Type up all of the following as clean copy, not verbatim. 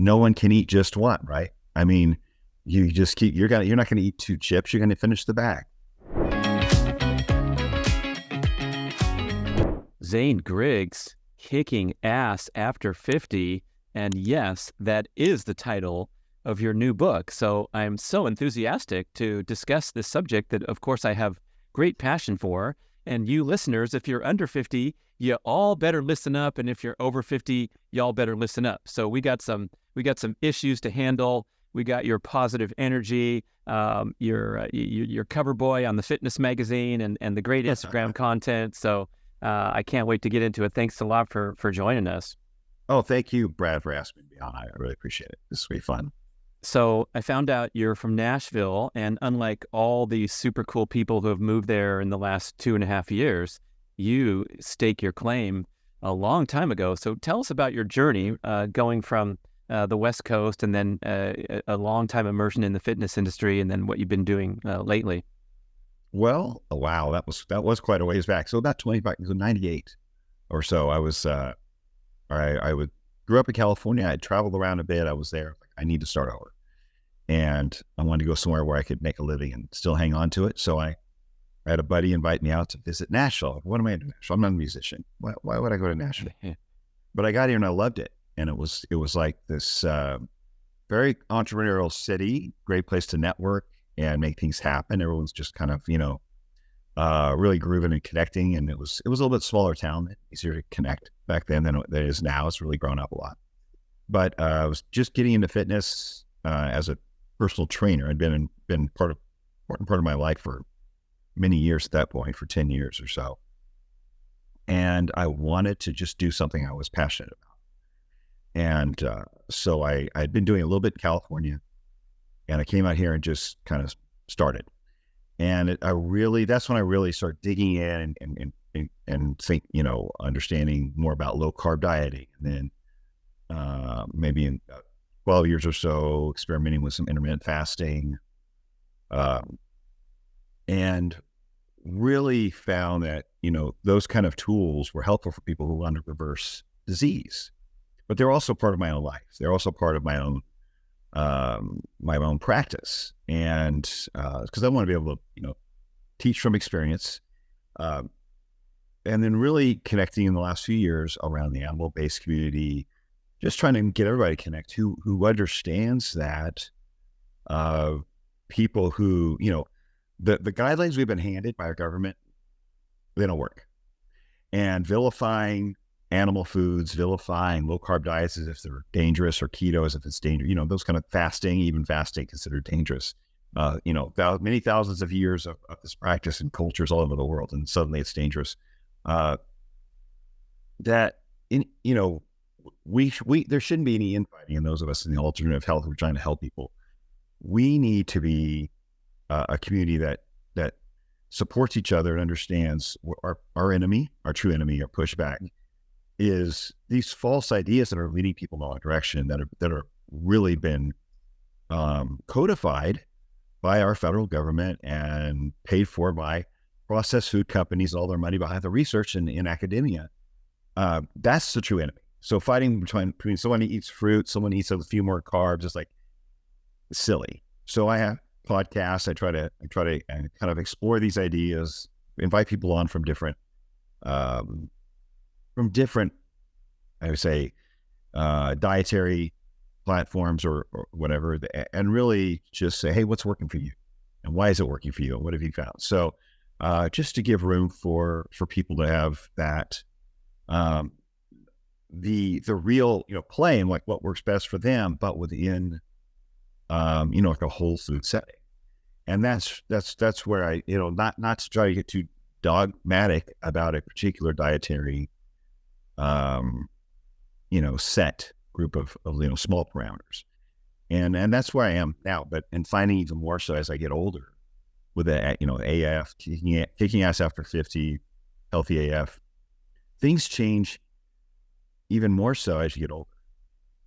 no one can eat just one, right? I mean, you just keep, you're not going to eat 2 chips. You're going to finish the bag. Zane Griggs, Kicking Ass After 50. And yes, that is the title of your new book. So I'm so enthusiastic to discuss this subject that, of course, I have great passion for. And you listeners, if you're under 50, you all better listen up. And if you're over 50, y'all better listen up. So we got some issues to handle. We got your positive energy, your cover boy on the fitness magazine, and the great Instagram content. So I can't wait to get into it. Thanks a lot for joining us. Oh, thank you, Brad, for asking me to be on. I really appreciate it. This will be fun. So I found out you're from Nashville, and unlike all these super cool people who have moved there in the last 2.5 years, you stake your claim a long time ago. So tell us about your journey going from the West Coast and then a long time immersion in the fitness industry, and then what you've been doing lately. Well, wow, that was quite a ways back. So about 98 or so, I was grew up in California. I traveled around a bit. I was there. I need to start over, and I wanted to go somewhere where I could make a living and still hang on to it. So I had a buddy invite me out to visit Nashville. What am I doing? I'm not a musician. Why would I go to Nashville? But I got here and I loved it, and it was like this very entrepreneurial city, great place to network and make things happen. Everyone's just kind of, really grooving and connecting. And it was a little bit smaller town, easier to connect back then than it is now. It's really grown up a lot. But I was just getting into fitness as a personal trainer. I'd been important part of my life for many years at that point, for 10 years or so. And I wanted to just do something I was passionate about. And so I'd been doing a little bit in California, and I came out here and just kind of started. And that's when I really started digging in and think, understanding more about low carb dieting. And then maybe in 12 years or so, experimenting with some intermittent fasting, and really found that, those kind of tools were helpful for people who want to reverse disease, but they're also part of my own life. They're also part of my own practice. And because I want to be able to, teach from experience, and then really connecting in the last few years around the animal-based community, just trying to get everybody to connect who understands that people who, the guidelines we've been handed by our government, they don't work. And vilifying animal foods, vilifying low carb diets as if they're dangerous, or keto as if it's dangerous, those kind of even fasting considered dangerous. Many thousands of years of this practice in cultures all over the world, and suddenly it's dangerous. There shouldn't be any infighting in those of us in the alternative health who are trying to help people. We need to be a community that supports each other and understands our enemy, our true enemy, our pushback is these false ideas that are leading people in the wrong direction, that are really been codified by our federal government and paid for by processed food companies, all their money behind the research in academia. That's the true enemy. So fighting between someone who eats fruit, someone who eats a few more carbs is like silly. So I have podcasts. I try to kind of explore these ideas, invite people on from different, I would say, dietary platforms or whatever, and really just say, hey, what's working for you, and why is it working for you, and what have you found? So just to give room for people to have that, the real, play and like what works best for them, but within, like a whole food setting. And that's where I, not to try to get too dogmatic about a particular dietary, set group of small parameters. And that's where I am now, and finding even more so as I get older with the, AF, kicking ass after 50, healthy AF, things change even more so as you get older,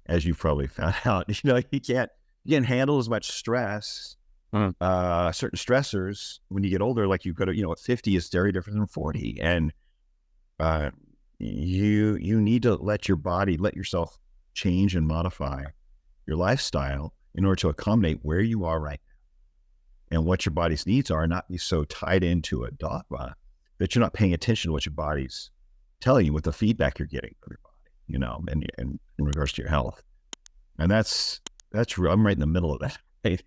as you've probably found out. You can't handle as much stress, certain stressors when you get older. Like you've got to, 50 is very different than 40. And you need to let yourself change and modify your lifestyle in order to accommodate where you are right now and what your body's needs are, and not be so tied into a dogma that you're not paying attention to what your body's telling you, what the feedback you're getting from your body, you know, and in regards to your health. And that's real. I'm right in the middle of that. Right?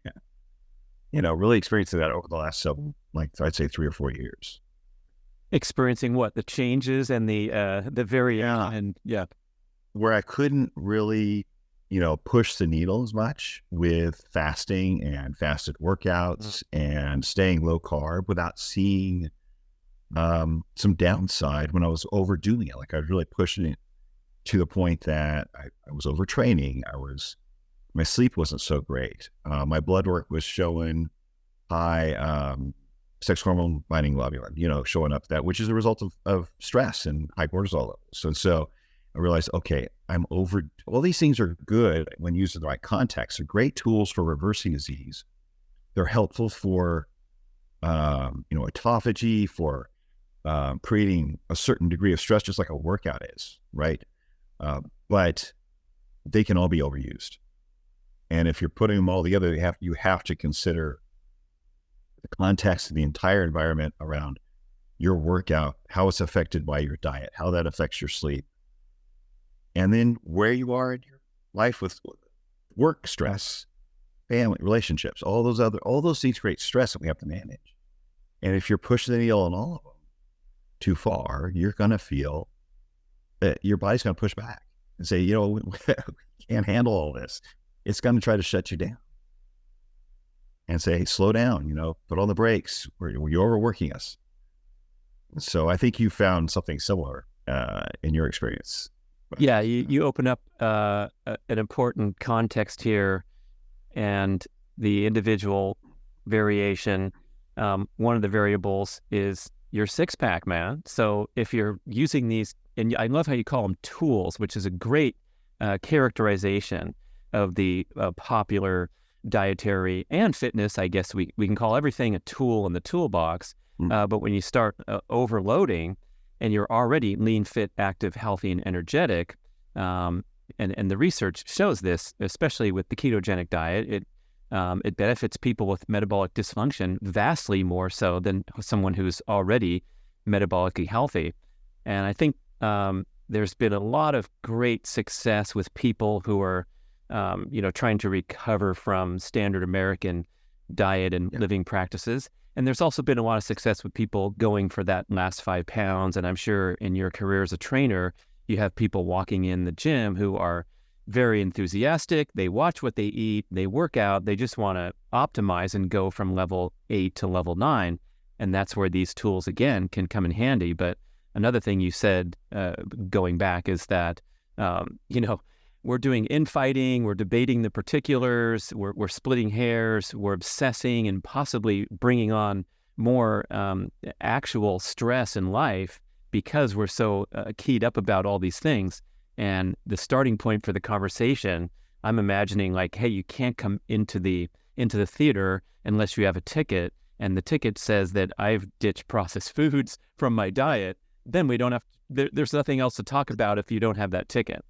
You know, really experiencing that over the last several, like I'd say 3 or 4 years. Experiencing what? The changes and the variation. Yeah. And yeah. Where I couldn't really, you know, push the needle as much with fasting and fasted workouts and staying low carb without seeing some downside when I was overdoing it. Like I was really pushing it to the point that I was overtraining. My sleep wasn't so great. My blood work was showing high sex hormone binding globulin, you know, showing up that, which is a result of stress and high cortisol levels. And so I realized, okay, all these things are good when used in the right context. They're great tools for reversing disease. They're helpful for, you know, autophagy, for creating a certain degree of stress, just like a workout is, right? But they can all be overused. And if you're putting them all together, you have to consider the context of the entire environment around your workout, how it's affected by your diet, how that affects your sleep, and then where you are in your life with work stress, family, relationships, all those things create stress that we have to manage. And if you're pushing the needle on all of them too far, you're going to feel that your body's going to push back and say, you know, we can't handle all this. It's going to try to shut you down and say, hey, slow down, you know, put on the brakes. You're overworking us. So I think you found something similar in your experience. Yeah, you open up an important context here, and the individual variation. One of the variables is your six-pack, man. So if you're using these, and I love how you call them tools, which is a great characterization of the popular dietary and fitness. I guess we can call everything a tool in the toolbox. But when you start overloading, and you're already lean, fit, active, healthy, and energetic, and the research shows this, especially with the ketogenic diet, it benefits people with metabolic dysfunction vastly more so than someone who's already metabolically healthy. And I think there's been a lot of great success with people who are, you know, trying to recover from standard American diet and living practices. And there's also been a lot of success with people going for that last 5 pounds. And I'm sure in your career as a trainer, you have people walking in the gym who are very enthusiastic. They watch what they eat, they work out, they just want to optimize and go from level 8 to level 9. And that's where these tools, again, can come in handy. But another thing you said going back is that, you know, we're doing infighting, we're debating the particulars, we're splitting hairs, we're obsessing and possibly bringing on more actual stress in life because we're so keyed up about all these things. And the starting point for the conversation, I'm imagining like, hey, you can't come into the theater unless you have a ticket, and the ticket says that I've ditched processed foods from my diet. Then we don't have, there's nothing else to talk about if you don't have that ticket.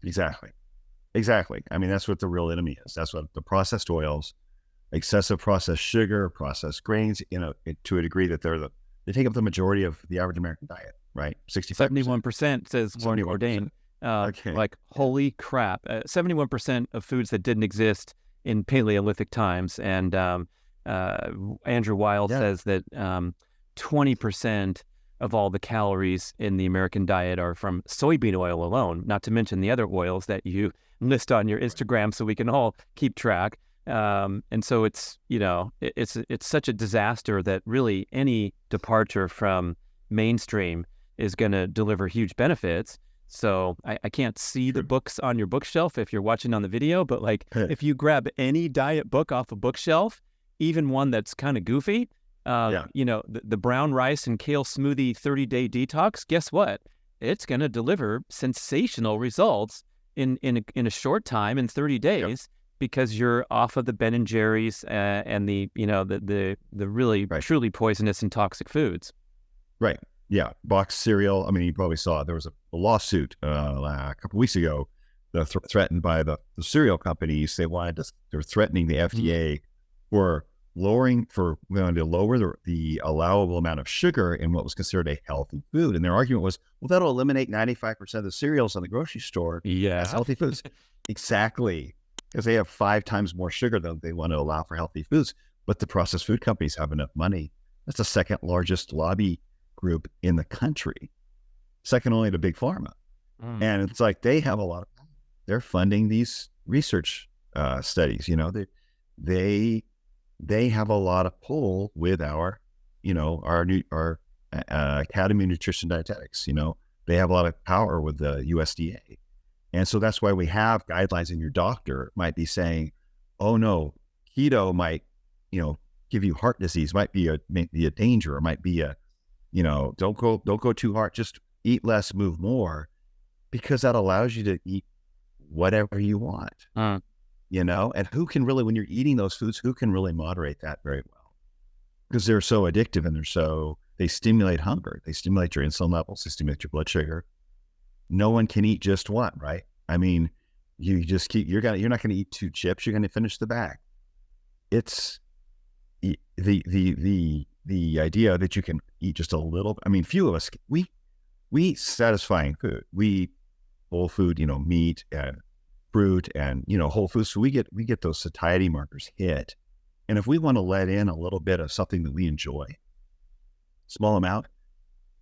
Exactly. I mean, that's what the real enemy is. That's what the processed oils, excessive processed sugar, processed grains, you know, to a degree that they take up the majority of the average American diet, right? 71% says Warren Bourdain. Okay. Like, holy crap. 71% of foods that didn't exist in Paleolithic times. And Andrew Weil says that 20% of all the calories in the American diet are from soybean oil alone, not to mention the other oils that you list on your Instagram so we can all keep track. And so it's, you know, it's such a disaster that really any departure from mainstream is going to deliver huge benefits. So I can't see the books on your bookshelf if you're watching on the video, but like if you grab any diet book off a bookshelf, even one that's kind of goofy, you know, the brown rice and kale smoothie 30-day detox, guess what? It's going to deliver sensational results in a short time, in 30 days, because you're off of the Ben and Jerry's and the, you know, the really truly poisonous and toxic foods. Right. Yeah. Boxed cereal. I mean, you probably saw there was a lawsuit a couple weeks ago threatened by the cereal companies. They're threatening the FDA for going to lower the allowable amount of sugar in what was considered a healthy food. And their argument was, well, that'll eliminate 95% of the cereals in the grocery store as healthy foods. Exactly. Because they have 5 times more sugar than they want to allow for healthy foods. But the processed food companies have enough money. That's the second largest lobby group in the country, second only to Big Pharma. And it's like they have a lot of, they're funding these research studies. You know, they have a lot of pull with our Academy of Nutrition Dietetics. You know, they have a lot of power with the USDA. And so that's why we have guidelines, and your doctor might be saying, oh no, keto might, give you heart disease, might be a danger, or might be don't go too hard, just eat less, move more, because that allows you to eat whatever you want, and who can really, when you're eating those foods, who can really moderate that very well? Because they're so addictive, and they stimulate hunger. They stimulate your insulin levels, they stimulate your blood sugar. No one can eat just one, right? I mean, you just you're not going to eat 2 chips. You're going to finish the bag. It's the idea that you can eat just a little. I mean, few of us, we eat satisfying food. We eat whole food, meat and fruit and, whole foods. So we get those satiety markers hit. And if we want to let in a little bit of something that we enjoy, small amount,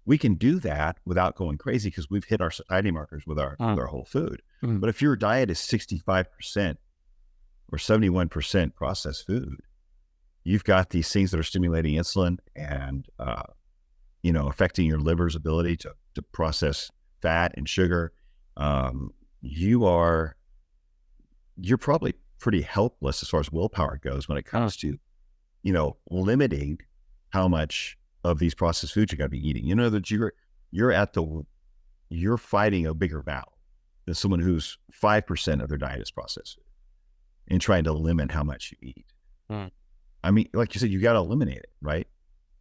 we can do that without going crazy, because we've hit our satiety markers with our whole food. But if your diet is 65% or 71% processed food, you've got these things that are stimulating insulin and, affecting your liver's ability to process fat and sugar. You're probably pretty helpless as far as willpower goes when it comes to, limiting how much of these processed foods you're going to be eating. That you're fighting a bigger battle than someone who's 5% of their diet is processed food and trying to limit how much you eat. I mean, like you said, you got to eliminate it, right?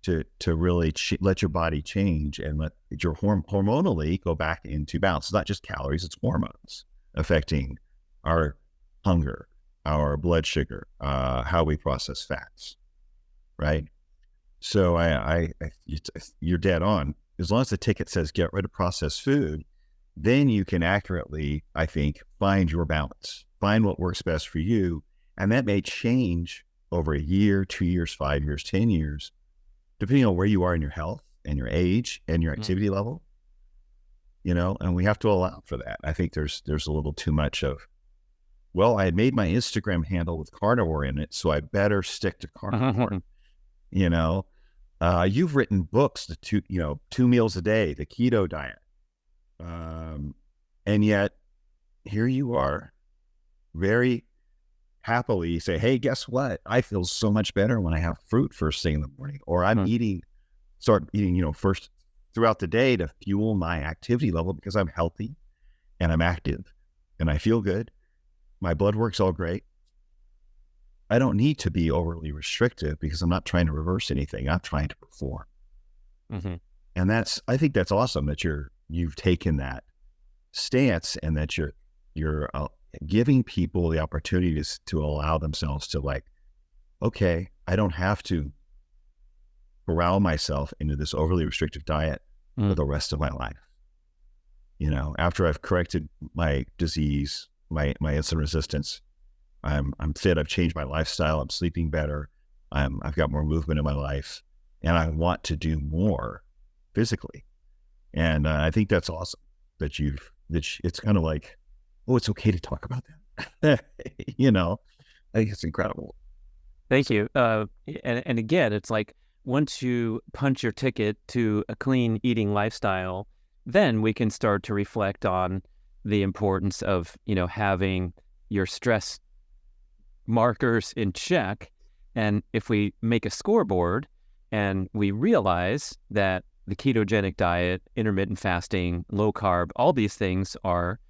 To really let your body change and let your hormonally go back into balance. It's not just calories, it's hormones affecting our hunger, our blood sugar, how we process fats, right? So you're dead on. As long as the ticket says get rid of processed food, then you can accurately, I think, find your balance, find what works best for you. And that may change over a year, 2 years, 5 years, 10 years, depending on where you are in your health and your age and your activity level, and we have to allow for that. I think there's a little too much of, well, I had made my Instagram handle with carnivore in it, so I better stick to carnivore. You've written books, 2 meals a day, the keto diet. And yet here you are very happily say, hey, guess what? I feel so much better when I have fruit first thing in the morning, or I'm start eating, first throughout the day to fuel my activity level, because I'm healthy and I'm active and I feel good. My blood work's all great. I don't need to be overly restrictive because I'm not trying to reverse anything. I'm trying to perform. And I think that's awesome that you've taken that stance, and that you're giving people the opportunity to allow themselves to, like, okay, I don't have to corral myself into this overly restrictive diet for the rest of my life. After I've corrected my disease, my insulin resistance, I'm fit, I've changed my lifestyle, I'm sleeping better, I've got more movement in my life, and I want to do more physically. And I think that's awesome that it's kind of like, oh, it's okay to talk about that. I think it's incredible. Thank you. And again, it's like, once you punch your ticket to a clean eating lifestyle, then we can start to reflect on the importance of, having your stress markers in check. And if we make a scoreboard and we realize that the ketogenic diet, intermittent fasting, low carb, all these things are,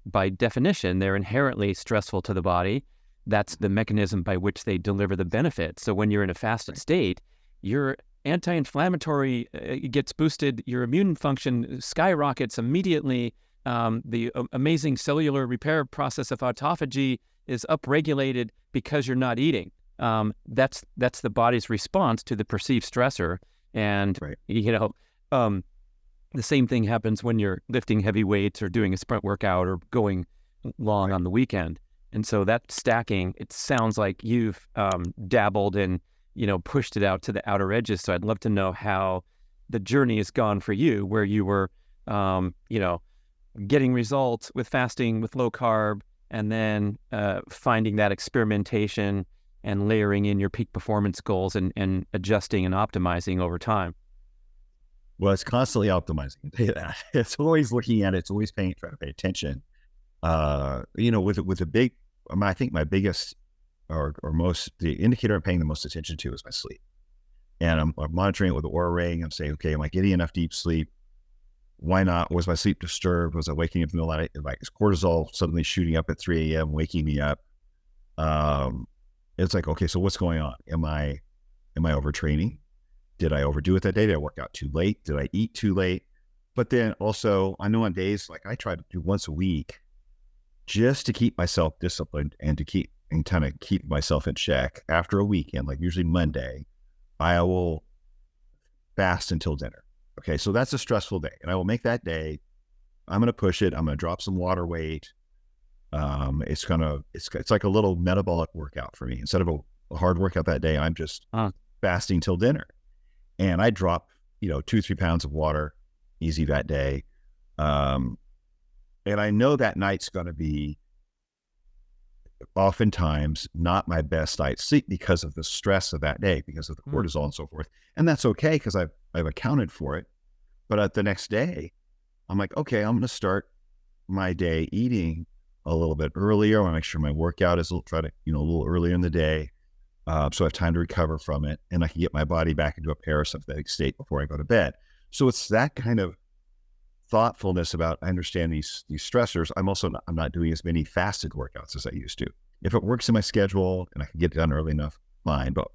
by definition, they're inherently stressful to the body. That's the mechanism by which they deliver the benefit. So when you're in a fasted state, your anti-inflammatory gets boosted, your immune function skyrockets immediately, the amazing cellular repair process of autophagy is upregulated because you're not eating. That's the body's response to the perceived stressor. And, Right. the same thing happens when you're lifting heavy weights or doing a sprint workout or going long Right. on the weekend. And so that stacking, it sounds like you've dabbled and, pushed it out to the outer edges. So I'd love to know how the journey has gone for you, where you were, getting results with fasting, with low carb, and then finding that experimentation and layering in your peak performance goals and adjusting and optimizing over time. Well, it's constantly optimizing. I'll tell you that. It's always looking at it. It's always trying to pay attention. With a big, I think my biggest or most, the indicator I'm paying the most attention to is my sleep. And I'm monitoring it with the Oura ring. I'm saying, okay, am I getting enough deep sleep? Why not? Was my sleep disturbed? Was I waking up in the night? Like, is cortisol suddenly shooting up at 3 a.m., waking me up? It's like, okay, so what's going on? Am I overtraining? Did I overdo it that day? Did I work out too late? Did I eat too late? But then also, I know on days like I try to do once a week just to keep myself disciplined and to keep myself in check. After a weekend, like usually Monday, I will fast until dinner. Okay, so that's a stressful day, and I will make that day. I'm going to push it. I'm going to drop some water weight. It's like a little metabolic workout for me. Instead of a hard workout that day, I'm just fasting till dinner. And I drop, 2-3 pounds of water easy that day. And I know that night's going to be oftentimes not my best night's sleep because of the stress of that day, because of the cortisol and so forth. And that's okay because I've accounted for it. But at the next day, I'm like, okay, I'm going to start my day eating a little bit earlier. I want to make sure my workout is a little earlier in the day. So I have time to recover from it, and I can get my body back into a parasympathetic state before I go to bed. So it's that kind of thoughtfulness about, I understand these stressors. I'm not doing as many fasted workouts as I used to. If it works in my schedule and I can get it done early enough, fine. But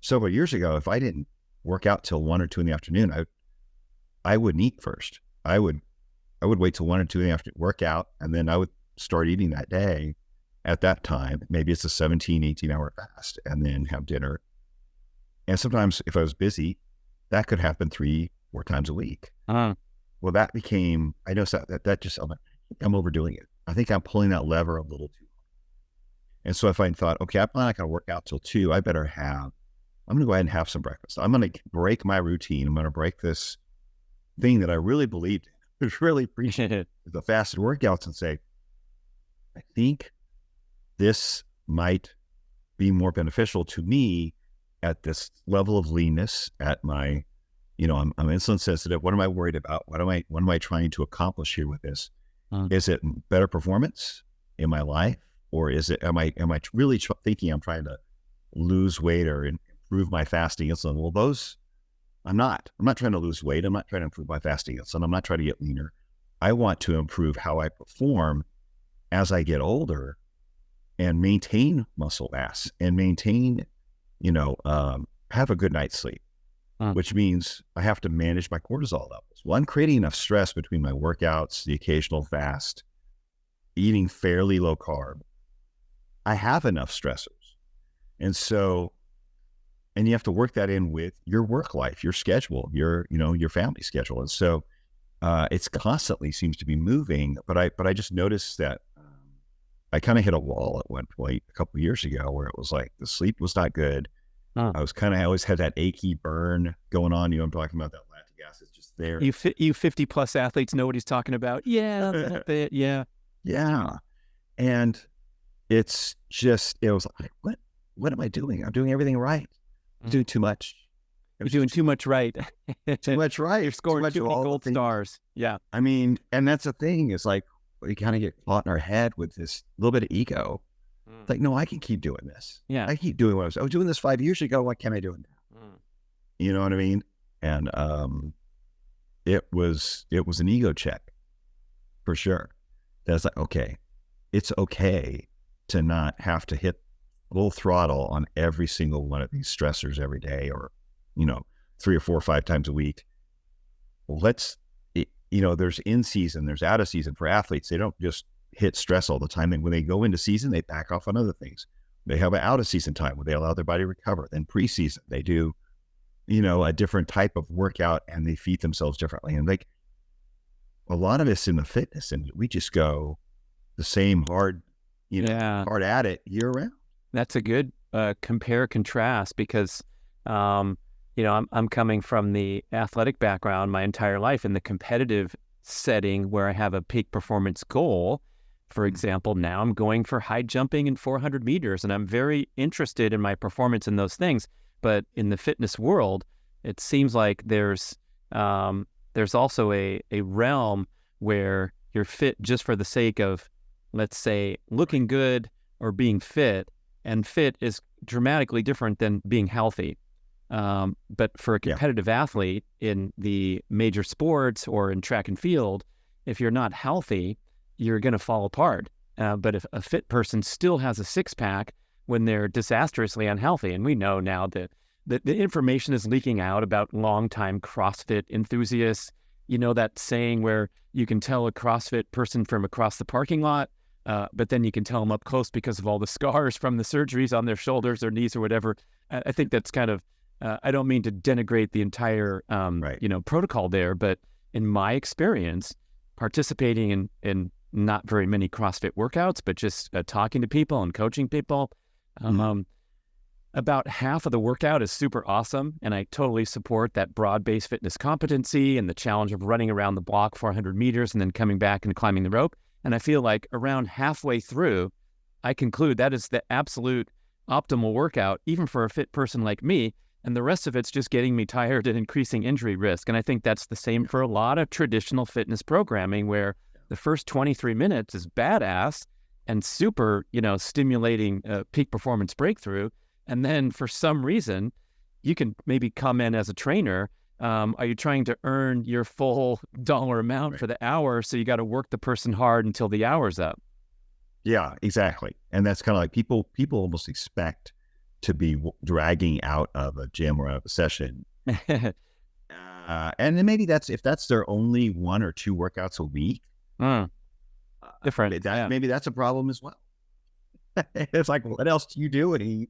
several years ago, if I didn't work out till 1 or 2 in the afternoon, I wouldn't eat first. I would wait till 1 or 2 in the afternoon, work out, and then I would start eating that day. At that time, maybe it's a 17, 18-hour fast, and then have dinner. And sometimes if I was busy, that could happen 3-4 times a week. Well, that became, I know that just, I'm overdoing it. I think I'm pulling that lever a little too hard. And so if I thought, okay, I'm not going to work out till 2, I'm going to go ahead and have some breakfast. I'm going to break my routine. I'm going to break this thing that I really believed in, was really appreciated the fasted workouts, and say, I think this might be more beneficial to me at this level of leanness, at my, I'm insulin sensitive. What am I worried about? What am I trying to accomplish here with this? Is it better performance in my life? Or am I really thinking I'm trying to lose weight or improve my fasting insulin? Well, I'm not trying to lose weight. I'm not trying to improve my fasting insulin. I'm not trying to get leaner. I want to improve how I perform as I get older, and maintain muscle mass, and maintain, have a good night's sleep, which means I have to manage my cortisol levels. Well, I'm creating enough stress between my workouts, the occasional fast, eating fairly low carb. I have enough stressors. And you have to work that in with your work life, your schedule, your family schedule. And so it's constantly seems to be moving, but I just noticed that I kind of hit a wall at one point a couple of years ago where it was like the sleep was not good. I always had that achy burn going on. I'm talking about that lactic acid just there. You 50 plus athletes know what he's talking about. Yeah, that's a little bit. Yeah. Yeah. And it was like, what am I doing? I'm doing everything right. I'm doing too much. You're doing too much right. Too much right. You're scoring too many gold stars. Yeah. I mean, and that's the thing. It's like, we kind of get caught in our head with this little bit of ego. It's like, no, I can keep doing this. Yeah. I keep doing what I was doing this 5 years ago. What can I do now? You know what I mean? And it was an ego check for sure. That's like, okay, it's okay to not have to hit full throttle on every single one of these stressors every day, or 3 or 4 or 5 times a week. Well, there's in season, there's out of season for athletes. They don't just hit stress all the time. And when they go into season, they back off on other things. They have an out of season time where they allow their body to recover. Then preseason, they do, a different type of workout and they feed themselves differently. And like a lot of us in the fitness, and we just go the same hard at it year round. That's a good compare contrast because, I'm coming from the athletic background my entire life in the competitive setting where I have a peak performance goal. For example, now I'm going for high jumping and 400 meters, and I'm very interested in my performance in those things. But in the fitness world, it seems like there's also a realm where you're fit just for the sake of, let's say, looking good or being fit, and fit is dramatically different than being healthy. But for a competitive athlete in the major sports or in track and field, if you're not healthy, you're going to fall apart. But if a fit person still has a six-pack when they're disastrously unhealthy, and we know now that the information is leaking out about longtime CrossFit enthusiasts, that saying where you can tell a CrossFit person from across the parking lot, but then you can tell them up close because of all the scars from the surgeries on their shoulders or knees or whatever. I think that's kind of, I don't mean to denigrate the entire, protocol there, but in my experience, participating in not very many CrossFit workouts, but just talking to people and coaching people, about half of the workout is super awesome. And I totally support that broad-based fitness competency and the challenge of running around the block 400 meters and then coming back and climbing the rope. And I feel like around halfway through, I conclude that is the absolute optimal workout, even for a fit person like me. And the rest of it's just getting me tired and increasing injury risk. And I think that's the same for a lot of traditional fitness programming where the first 23 minutes is badass and super, stimulating peak performance breakthrough. And then for some reason, you can maybe come in as a trainer. Are you trying to earn your full dollar amount for the hour? So you got to work the person hard until the hour's up. Yeah, exactly. And that's kind of like people almost expect to be dragging out of a gym or out of a session. And then maybe if that's their only 1 or 2 workouts a week, different. Maybe that's a problem as well. It's like, what else do you do? And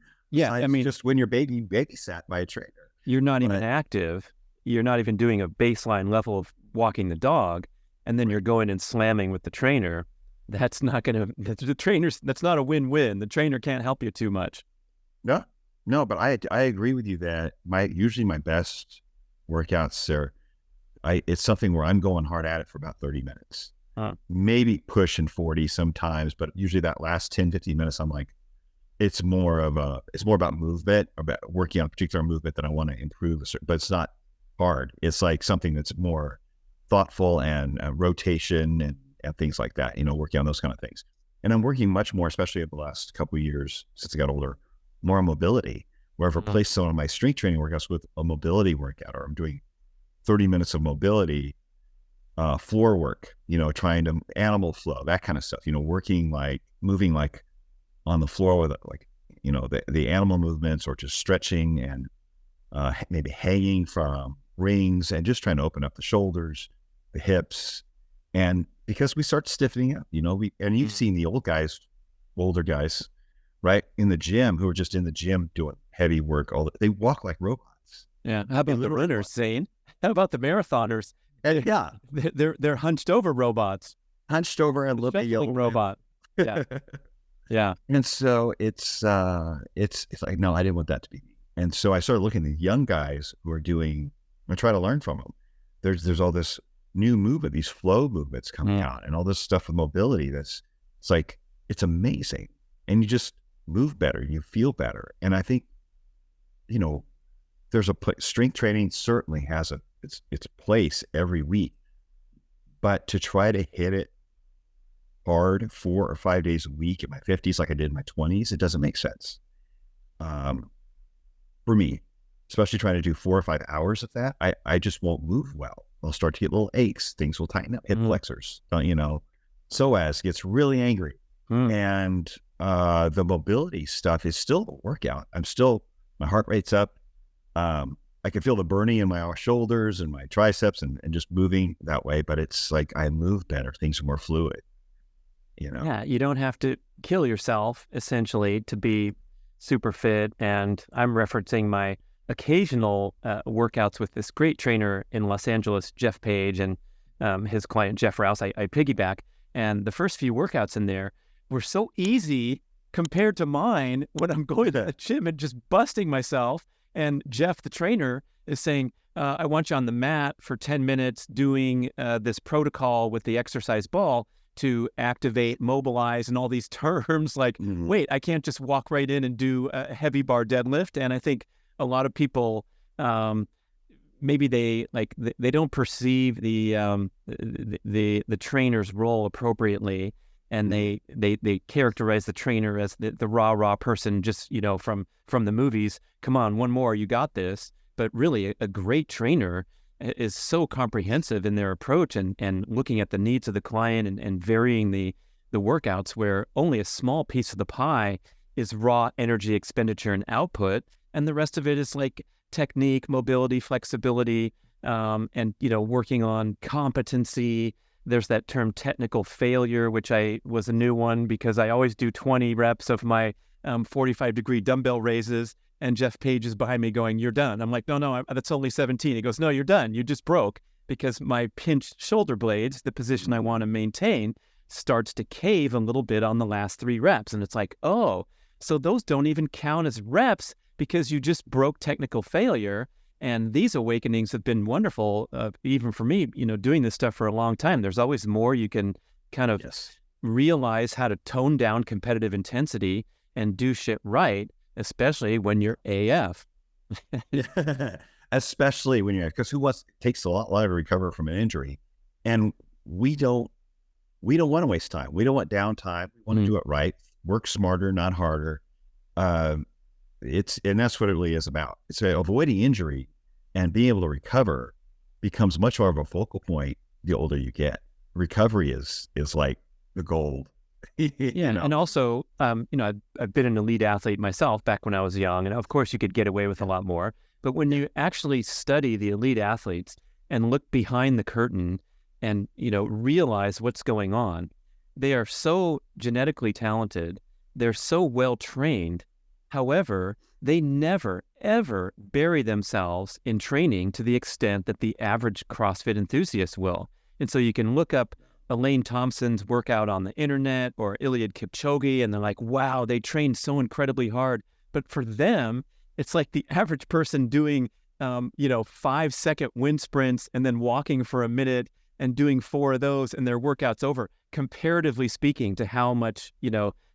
just when you're babysat by a trainer, you're not even active. You're not even doing a baseline level of walking the dog. And then you're going and slamming with the trainer. That's not going to, that's not a win-win. The trainer can't help you too much. No, but I agree with you that usually my best workouts it's something where I'm going hard at it for about 30 minutes, maybe pushing 40 sometimes, but usually that last 10, 15 minutes, I'm like, it's more about movement, about working on a particular movement that I want to improve, but it's not hard. It's like something that's more thoughtful and rotation and things like that, working on those kind of things. And I'm working much more, especially over the last couple of years since I got older, more on mobility, where I've replaced some of my strength training workouts with a mobility workout, or I'm doing 30 minutes of mobility, floor work, trying to animal flow, that kind of stuff, moving like on the floor with the animal movements, or just stretching and maybe hanging from rings and just trying to open up the shoulders, the hips. And because we start stiffening up, you've seen the older guys, right, in the gym, who are just in the gym doing heavy work. They walk like robots. Yeah. How about the runners, Zane? How about the marathoners? Yeah. They're hunched over robots. Hunched over and looking at robot. Yeah. Yeah. And so it's like, no, I didn't want that to be me. And so I started looking at young guys who are I try to learn from them. There's all this new movement, these flow movements coming out, and all this stuff with mobility. It's amazing. And you just move better, you feel better. And I think, there's strength training certainly has its place every week, but to try to hit it hard 4 or 5 days a week in my 50s, like I did in my 20s, it doesn't make sense. For me, especially trying to do 4 or 5 hours of that, I just won't move well. I'll start to get little aches. Things will tighten up, hip flexors, psoas gets really angry. And the mobility stuff is still a workout. My heart rate's up. I can feel the burning in my shoulders and my triceps and just moving that way. But it's like I move better. Things are more fluid, you know? Yeah, you don't have to kill yourself essentially to be super fit. And I'm referencing my occasional workouts with this great trainer in Los Angeles, Jeff Page, and his client, Jeff Rouse. I piggyback. And the first few workouts in there were so easy compared to mine when I'm going to the gym and just busting myself. And Jeff, the trainer, is saying, I want you on the mat for 10 minutes doing this protocol with the exercise ball to activate, mobilize, and all these terms like, wait, I can't just walk right in and do a heavy bar deadlift. And I think a lot of people, maybe they don't perceive the trainer's role appropriately, and they characterize the trainer as the raw person, just from the movies. Come on, one more, you got this. But really, a great trainer is so comprehensive in their approach and looking at the needs of the client and varying the workouts, where only a small piece of the pie is raw energy expenditure and output, and the rest of it is like technique, mobility, flexibility, and working on competency. There's that term technical failure, which was a new one because I always do 20 reps of my 45-degree dumbbell raises, and Jeff Page is behind me going, "You're done." I'm like, no, that's only 17. He goes, "No, you're done. You just broke," because my pinched shoulder blades, the position I want to maintain, starts to cave a little bit on the last 3 reps. And it's like, oh, so those don't even count as reps because you just broke technical failure. And these awakenings have been wonderful, even for me, doing this stuff for a long time. There's always more you can kind of realize how to tone down competitive intensity and do shit right, especially when you're AF. Especially when you're, because takes a lot to recover from an injury. And we don't want to waste time. We don't want downtime. We want to do it right, work smarter, not harder. And that's what it really is about. It's avoiding injury and being able to recover becomes much more of a focal point the older you get. Recovery is like the gold. And also, I've been an elite athlete myself back when I was young, and of course you could get away with a lot more. But when you actually study the elite athletes and look behind the curtain and, realize what's going on, they are so genetically talented. They're so well trained. However, they never, ever bury themselves in training to the extent that the average CrossFit enthusiast will. And so you can look up Elaine Thompson's workout on the internet or Eliud Kipchoge, and they're like, wow, they trained so incredibly hard. But for them, it's like the average person doing, 5-second wind sprints and then walking for a minute and doing 4 of those, and their workout's over, comparatively speaking to how much,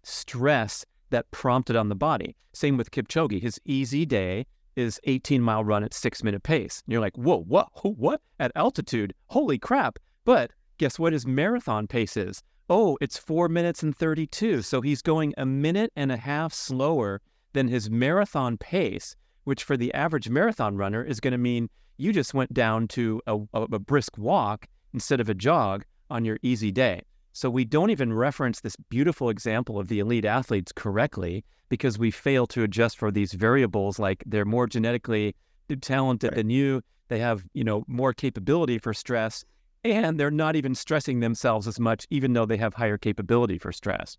stress that prompted on the body. Same with Kipchoge. His easy day is 18-mile run at 6-minute pace. And you're like, whoa, what? At altitude? Holy crap. But guess what his marathon pace is? Oh, it's 4 minutes and 32. So he's going a minute and a half slower than his marathon pace, which for the average marathon runner is going to mean you just went down to a brisk walk instead of a jog on your easy day. So we don't even reference this beautiful example of the elite athletes correctly because we fail to adjust for these variables, like they're more genetically talented than you, they have, more capability for stress, and they're not even stressing themselves as much, even though they have higher capability for stress.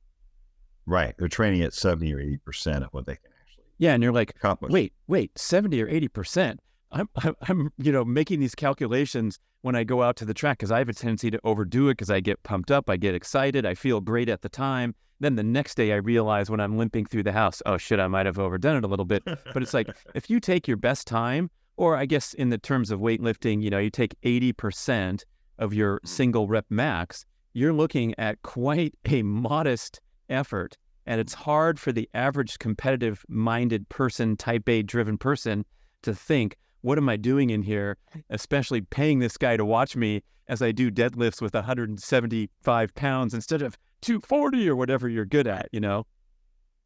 Right. They're training at 70 or 80% of what they can actually. Yeah. And you're like, accomplish. wait, 70 or 80%. I'm making these calculations when I go out to the track because I have a tendency to overdo it because I get pumped up, I get excited, I feel great at the time. Then the next day I realize when I'm limping through the house, oh shit, I might have overdone it a little bit. But it's like, if you take your best time, or I guess in the terms of weightlifting, you take 80% of your single rep max, you're looking at quite a modest effort. And it's hard for the average competitive minded person, type A driven person to think, what am I doing in here? Especially paying this guy to watch me as I do deadlifts with 175 pounds instead of 240 or whatever you're good at,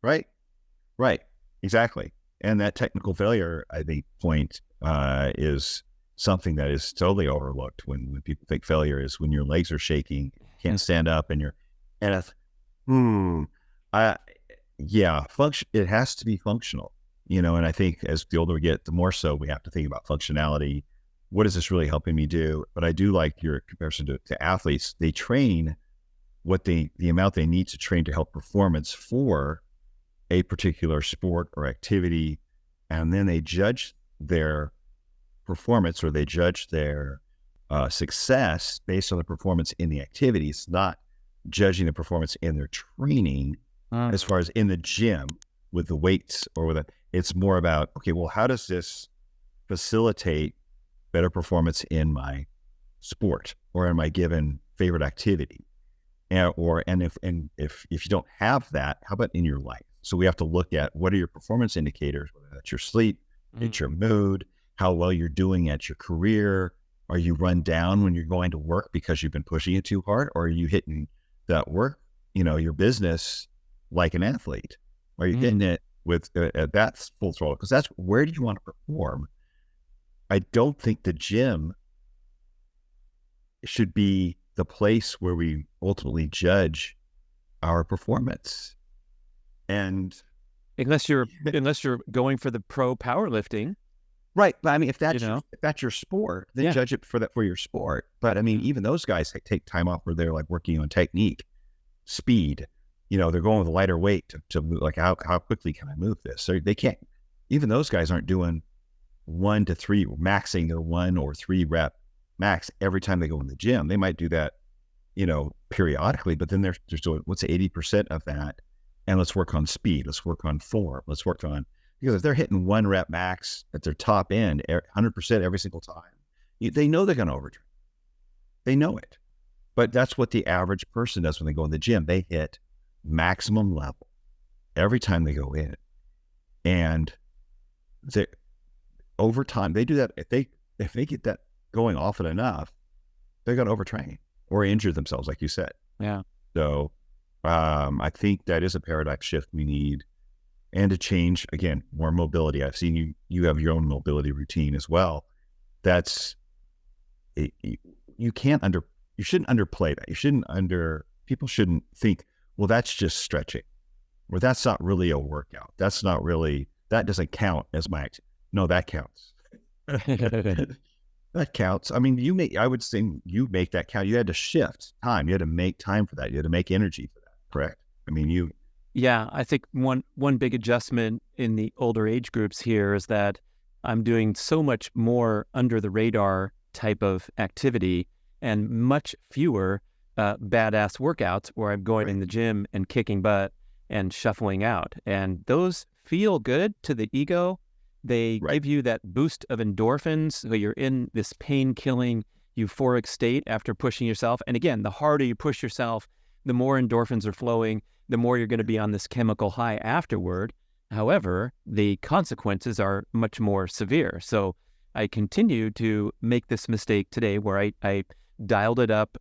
Right. Exactly. And that technical failure, I think, point is something that is totally overlooked when people think failure is when your legs are shaking, can't stand up, and function. It has to be functional. And I think as the older we get, the more so we have to think about functionality. What is this really helping me do? But I do like your comparison to athletes. They train the amount they need to train to help performance for a particular sport or activity. And then they judge their performance, or they judge their success based on the performance in the activities, not judging the performance in their training as far as in the gym with the weights it's more about, okay, well, how does this facilitate better performance in my sport or in my given favorite activity? And if you don't have that, how about in your life? So we have to look at what are your performance indicators, whether that's your sleep, it's your mood, how well you're doing at your career. Are you run down when you're going to work because you've been pushing it too hard? Or are you hitting that work, your business like an athlete? Are you hitting it with that full throttle? Because that's where do you want to perform? I don't think the gym should be the place where we ultimately judge our performance. And unless you're going for the pro powerlifting. Right. But I mean, if that's your sport, then judge it for your sport. But I mean, even those guys take time off where they're like working on technique, speed. They're going with a lighter weight to move, like how quickly can I move this? So they can't, even those guys aren't doing 1 to 3, maxing their 1 or 3 rep max every time they go in the gym. They might do that, periodically, but then they're doing, what's 80% of that? And let's work on speed. Let's work on form. Let's work on, because if they're hitting 1 rep max at their top end, 100% every single time, they know they're going to overtrain. They know it. But that's what the average person does when they go in the gym. They hit maximum level every time they go in. And over time, they do that. If they get that going often enough, they're going to overtrain or injure themselves, like you said. Yeah. So I think that is a paradigm shift we need. And to change, again, more mobility. I've seen you have your own mobility routine as well. You shouldn't underplay that. People shouldn't think, well, that's just stretching, or that's not really a workout. That doesn't count as my activity. No, that counts. That counts. I mean, I would say you make that count. You had to shift time. You had to make time for that. You had to make energy for that. Correct? I mean, Yeah, I think one big adjustment in the older age groups here is that I'm doing so much more under the radar type of activity and much fewer badass workouts where I'm going in the gym and kicking butt and shuffling out. And those feel good to the ego. They give you that boost of endorphins. So you're in this pain-killing euphoric state after pushing yourself. And again, the harder you push yourself, the more endorphins are flowing, the more you're going to be on this chemical high afterward. However, the consequences are much more severe. So I continue to make this mistake today where I dialed it up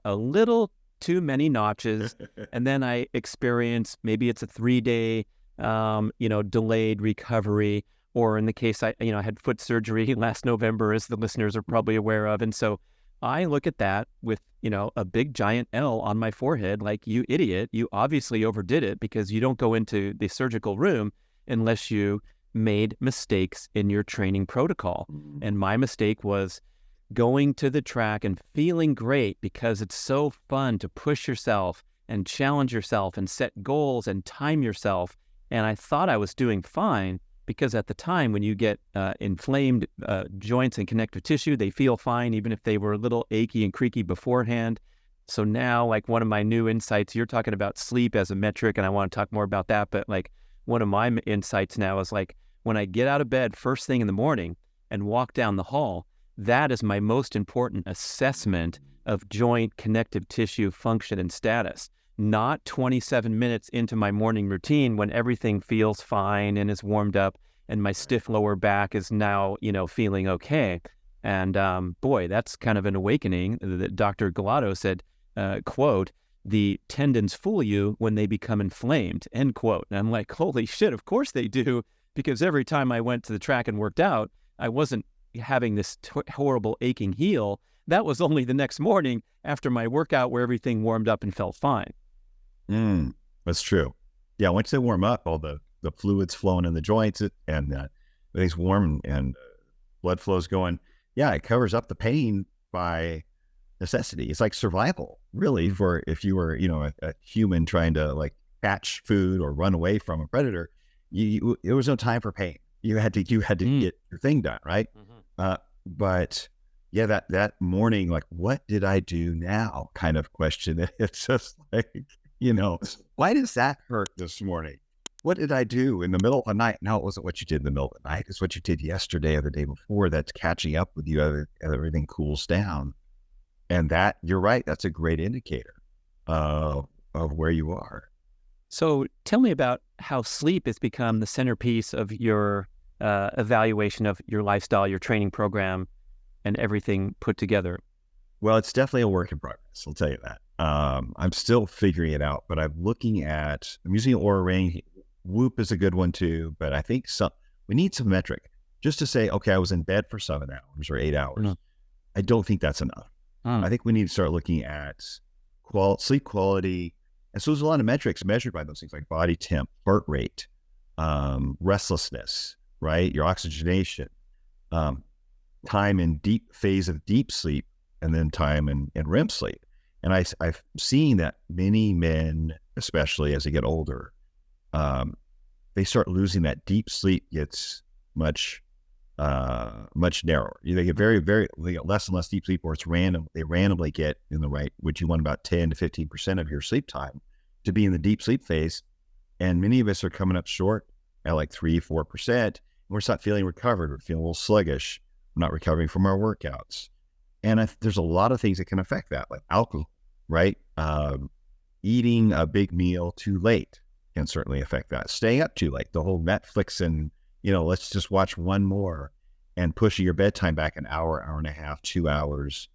a little too many notches, and then I experience, maybe it's a 3-day, delayed recovery, or in the case I had foot surgery last November, as the listeners are probably aware of. And so I look at that with, a big giant L on my forehead, like, you idiot, you obviously overdid it, because you don't go into the surgical room unless you made mistakes in your training protocol. And my mistake was going to the track and feeling great because it's so fun to push yourself and challenge yourself and set goals and time yourself. And I thought I was doing fine, because at the time when you get inflamed joints and connective tissue, they feel fine, even if they were a little achy and creaky beforehand. So now, like, one of my new insights, you're talking about sleep as a metric, and I want to talk more about that. But like, one of my insights now is, like, when I get out of bed first thing in the morning and walk down the hall, that is my most important assessment of joint connective tissue function and status. Not 27 minutes into my morning routine when everything feels fine and is warmed up and my stiff lower back is now, feeling okay. And boy, that's kind of an awakening that Dr. Galato said, quote, "The tendons fool you when they become inflamed," end quote. And I'm like, holy shit, of course they do, because every time I went to the track and worked out, I wasn't having this horrible aching heel. That was only the next morning after my workout where everything warmed up and felt fine. That's true. Yeah, once they warm up, all the the fluids flowing in the joints and everything's warm and blood flow's going. Yeah, it covers up the pain by necessity. It's like survival, really, for if you were, a human trying to like catch food or run away from a predator. There was no time for pain. You had to get your thing done, right? But yeah, that morning, like, what did I do now? Kind of question. It's just like, why does that hurt this morning? What did I do in the middle of the night? No, it wasn't what you did in the middle of the night. It's what you did yesterday or the day before that's catching up with you as everything cools down. And that, you're right, that's a great indicator of where you are. So tell me about how sleep has become the centerpiece of your evaluation of your lifestyle, your training program, and everything put together. Well, it's definitely a work in progress. I'll tell you that. I'm still figuring it out, but I'm using an Oura Ring. Whoop is a good one too, but I think we need some metric just to say, okay, I was in bed for 7 hours or 8 hours. I don't think that's enough. I think we need to start looking at sleep quality. And so there's a lot of metrics measured by those things like body temp, heart rate, restlessness, right? Your oxygenation, time in deep phase of deep sleep, and then time in REM sleep. And I've seen that many men, especially as they get older, they start losing that deep sleep gets much narrower. They get they get less and less deep sleep, or it's random. They randomly get in the right, which you want about 10 to 15% of your sleep time to be in the deep sleep phase. And many of us are coming up short at like 3-4%. And we're not feeling recovered. We're feeling a little sluggish. We're not recovering from our workouts. And there's a lot of things that can affect that, like alcohol, right? Eating a big meal too late can certainly affect that. Staying up too late, the whole Netflix and, let's just watch one more, and pushing your bedtime back an hour, hour and a half, 2 hours.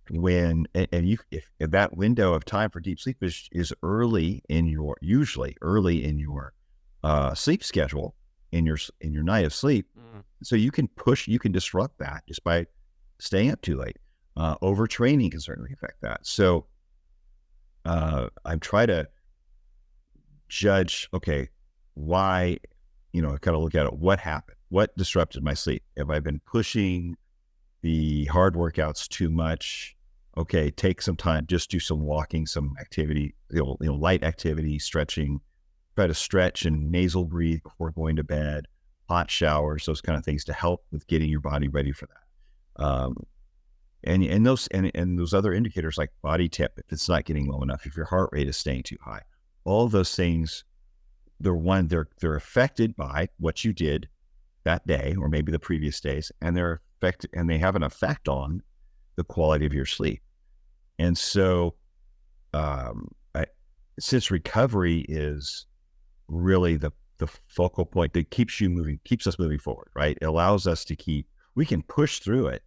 If that window of time for deep sleep is usually early in your sleep schedule, in your night of sleep. So you can disrupt that just by staying up too late. Overtraining can certainly affect that. So I'm trying to judge, okay, why, kind of look at it. What happened? What disrupted my sleep? Have I been pushing the hard workouts too much? Okay, take some time, just do some walking, some activity, light activity, stretching, try to stretch and nasal breathe before going to bed, hot showers, those kind of things to help with getting your body ready for that. And those other indicators like body temp, if it's not getting low enough, if your heart rate is staying too high, all of those things, they're affected by what you did that day or maybe the previous days, and they have an effect on the quality of your sleep. And so, since recovery is really the focal point that keeps us moving forward, right? It allows us we can push through it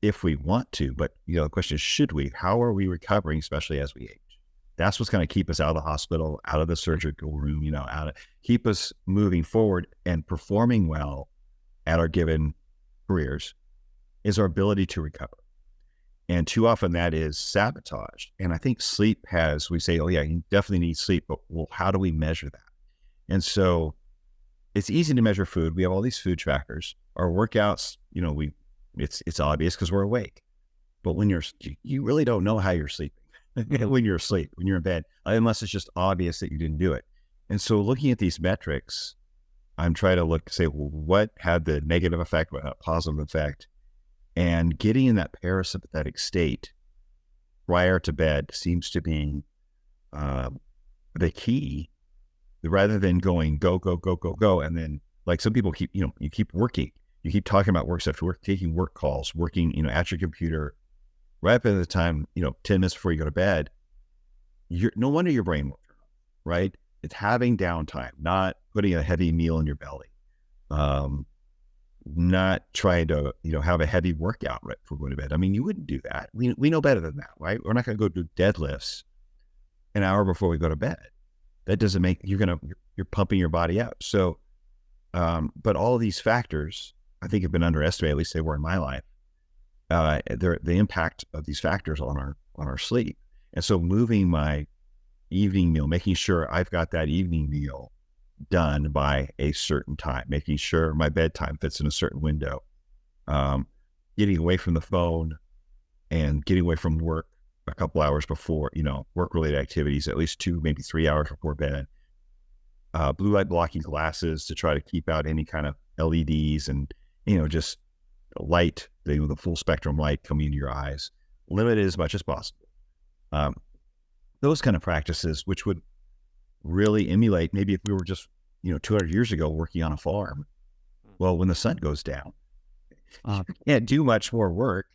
if we want to, but the question is, should we? How are we recovering, especially as we age? That's what's going to keep us out of the hospital, out of the surgical room, keep us moving forward and performing well at our given careers, is our ability to recover. And too often that is sabotaged. And I think sleep we say, oh yeah, you definitely need sleep, but well, how do we measure that? And so it's easy to measure food. We have all these food trackers. Our workouts, it's obvious because we're awake. But when you really don't know how you're sleeping when you're asleep, when you're in bed, unless it's just obvious that you didn't do it. And so looking at these metrics, I'm trying to say, well, what had the negative effect, what had a positive effect? And getting in that parasympathetic state prior to bed seems to be the key, rather than going go, go, go, go, go. And then like some people you keep working, you keep talking about work stuff, taking work calls, working, at your computer, right up at the time, 10 minutes before you go to bed. No wonder your brain won't turn on, right? It's having downtime, not putting a heavy meal in your belly, not trying to, have a heavy workout right before going to bed. I mean, you wouldn't do that. We know better than that, right? We're not going to go do deadlifts an hour before we go to bed. That doesn't make, you're pumping your body up. So, but all of these factors, I think, have been underestimated, at least they were in my life. The impact of these factors on our sleep. And so moving my evening meal, making sure I've got that evening meal done by a certain time, making sure my bedtime fits in a certain window, getting away from the phone and getting away from work a couple hours before, work related activities, at least 2, maybe 3 hours before bed, blue light blocking glasses to try to keep out any kind of LEDs and, just light, the full spectrum light coming into your eyes, limit it as much as possible. Those kind of practices, which would really emulate maybe if we were just, 200 years ago working on a farm. Well, when the sun goes down, you can't do much more work.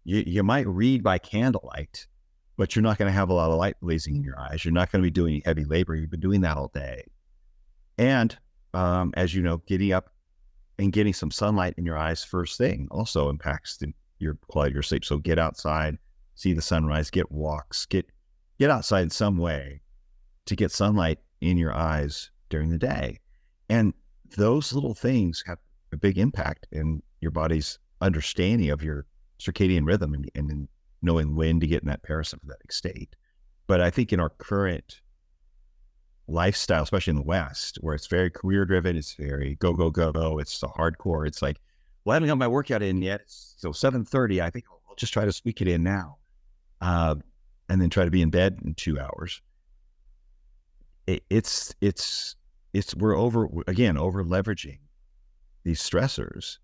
You might read by candlelight, but you're not going to have a lot of light blazing in your eyes. You're not going to be doing heavy labor. You've been doing that all day. And as you know, getting up and getting some sunlight in your eyes first thing also impacts your quality of your sleep. So get outside, see the sunrise, get walks, get outside in some way to get sunlight in your eyes during the day. And those little things have a big impact in your body's understanding of your circadian rhythm and knowing when to get in that parasympathetic state. But I think in our current lifestyle, especially in the West, where it's very career driven, it's very go, go, go, go, it's the hardcore. It's like, well, I haven't got my workout in yet. So 7:30, I think I'll just try to squeak it in now. And then try to be in bed in 2 hours. We're over leveraging these stressors,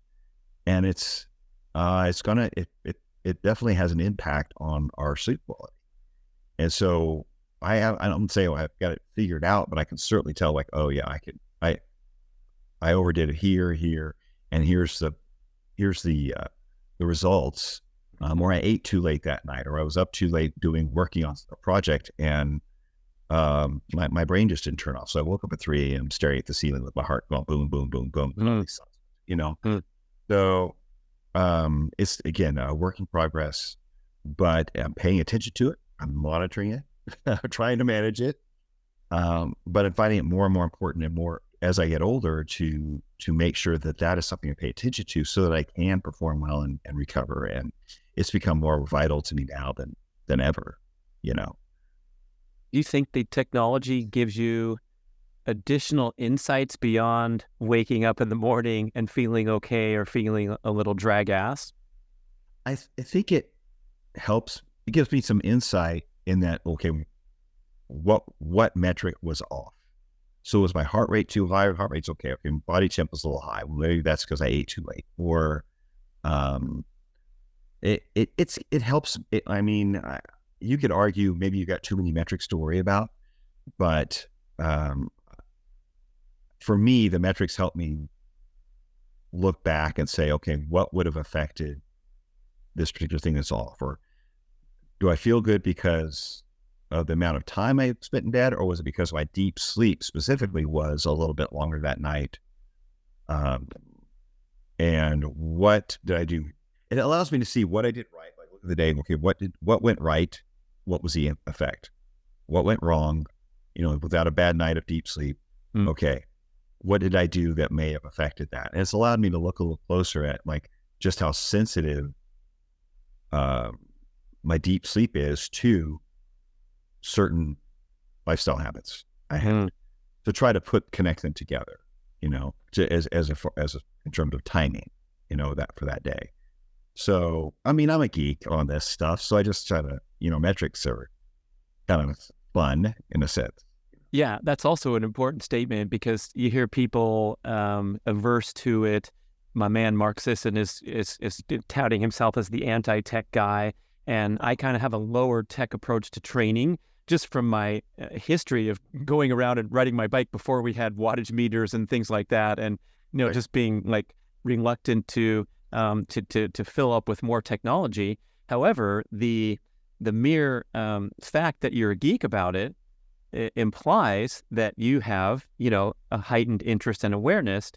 and it definitely has an impact on our sleep quality. And so I don't say I've got it figured out, but I can certainly tell, like, oh yeah, I overdid it here, and here's the results. Or I ate too late that night, or I was up too late working on a project, and my brain just didn't turn off. So I woke up at 3 a.m. staring at the ceiling with my heart going boom, boom, boom, boom. So it's, again, a work in progress, but I'm paying attention to it. I'm monitoring it, trying to manage it. But I'm finding it more and more important, and more as I get older, to make sure that is something I pay attention to, so that I can perform well and recover. And it's become more vital to me now than ever, Do you think the technology gives you additional insights beyond waking up in the morning and feeling okay or feeling a little drag ass? I think it helps. It gives me some insight in that, okay, what metric was off? So was my heart rate too high? Or heart rate's okay. Okay, body temp was a little high. Well, maybe that's because I ate too late. Or it helps. You could argue maybe you got too many metrics to worry about, but for me, the metrics help me look back and say, okay, what would have affected this particular thing that's off? Or do I feel good because of the amount of time I spent in bed, or was it because my deep sleep specifically was a little bit longer that night? And what did I do? It allows me to see what I did right. Like, look at the day. Okay, what went right? What was the effect? What went wrong? Without a bad night of deep sleep. Okay, what did I do that may have affected that? And it's allowed me to look a little closer at, like, just how sensitive my deep sleep is to certain lifestyle habits I had, to try to connect them together, as in terms of timing, that for that day. So, I'm a geek on this stuff, so I just try to, metrics are kind of fun in a sense. Yeah, that's also an important statement, because you hear people averse to it. My man Mark Sisson is touting himself as the anti-tech guy, and I kind of have a lower tech approach to training, just from my history of going around and riding my bike before we had wattage meters and things like that, and Right. just being like reluctant to fill up with more technology. However, the mere fact that you're a geek about it implies that you have, a heightened interest and awareness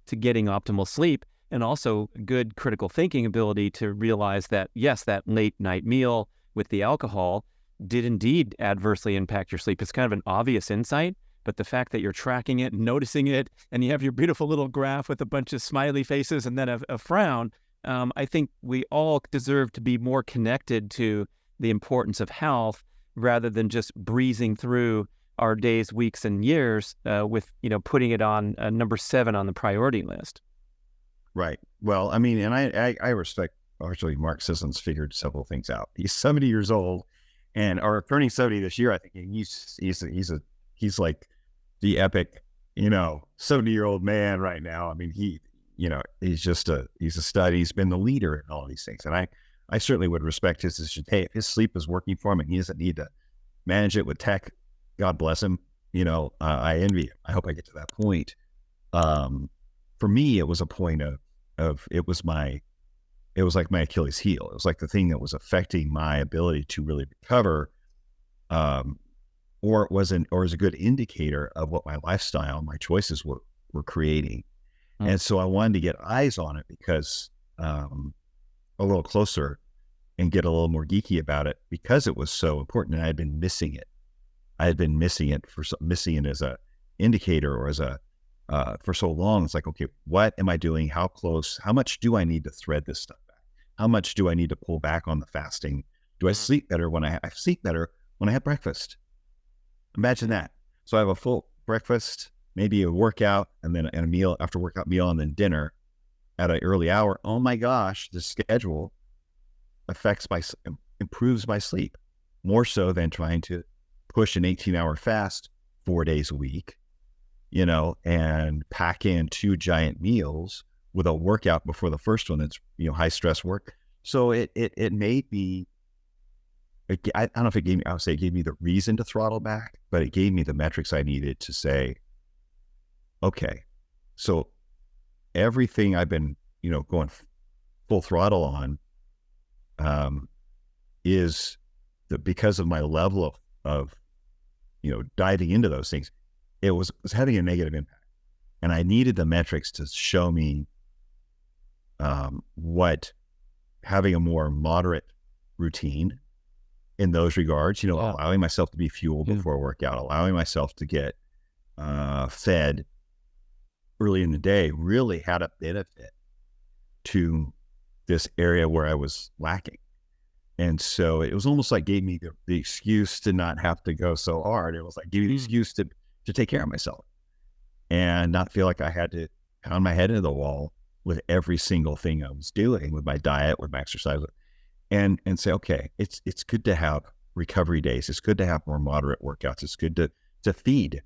to getting optimal sleep, and also good critical thinking ability to realize that, yes, that late night meal with the alcohol did indeed adversely impact your sleep. It's kind of an obvious insight, but the fact that you're tracking it, noticing it, and you have your beautiful little graph with a bunch of smiley faces and then a frown, I think we all deserve to be more connected to the importance of health, rather than just breezing through our days, weeks, and years with, putting it on number 7 on the priority list. Right. Well, I mean, and I respect, actually, Mark Sisson's figured several things out. He's 70 years old, and or turning 70 this year. I think he's like the epic, 70-year-old man right now. I mean, he's a stud. He's been the leader in all of these things. And I certainly would respect his decision. Hey, if his sleep is working for him and he doesn't need to manage it with tech, God bless him. I envy him. I hope I get to that point. For me, it was a point of it was like my Achilles heel. It was like the thing that was affecting my ability to really recover, or is a good indicator of what my lifestyle, my choices were creating. Mm. And so I wanted to get eyes on it because a little closer and get a little more geeky about it because it was so important, and I had been missing it. I had been missing it as a indicator or as a for so long. It's like, okay, what am I doing? How close? How much do I need to thread this stuff back? How much do I need to pull back on the fasting? Do I sleep better when I sleep better when I have breakfast? Imagine that. So I have a full breakfast, maybe a workout, and then a meal, after workout meal, and then dinner at an early hour. Oh my gosh, the schedule improves my sleep more so than trying to push an 18-hour fast 4 days a week, and pack in 2 giant meals with a workout before the first one that's, high stress work. So it made me, I don't know if it gave me, I would say it gave me the reason to throttle back, but it gave me the metrics I needed to say, okay, so everything I've been, going full throttle on, is because of my level of diving into those things, it was having a negative impact. And I needed the metrics to show me what having a more moderate routine in those regards, allowing myself to be fueled before a workout, allowing myself to get fed early in the day, really had a benefit to this area where I was lacking. And so it was almost like gave me the excuse to not have to go so hard. It was like give me the excuse to take care of myself and not feel like I had to pound my head into the wall with every single thing I was doing, with my diet, with my exercise, and say, okay, it's good to have recovery days. It's good to have more moderate workouts. It's good to feed.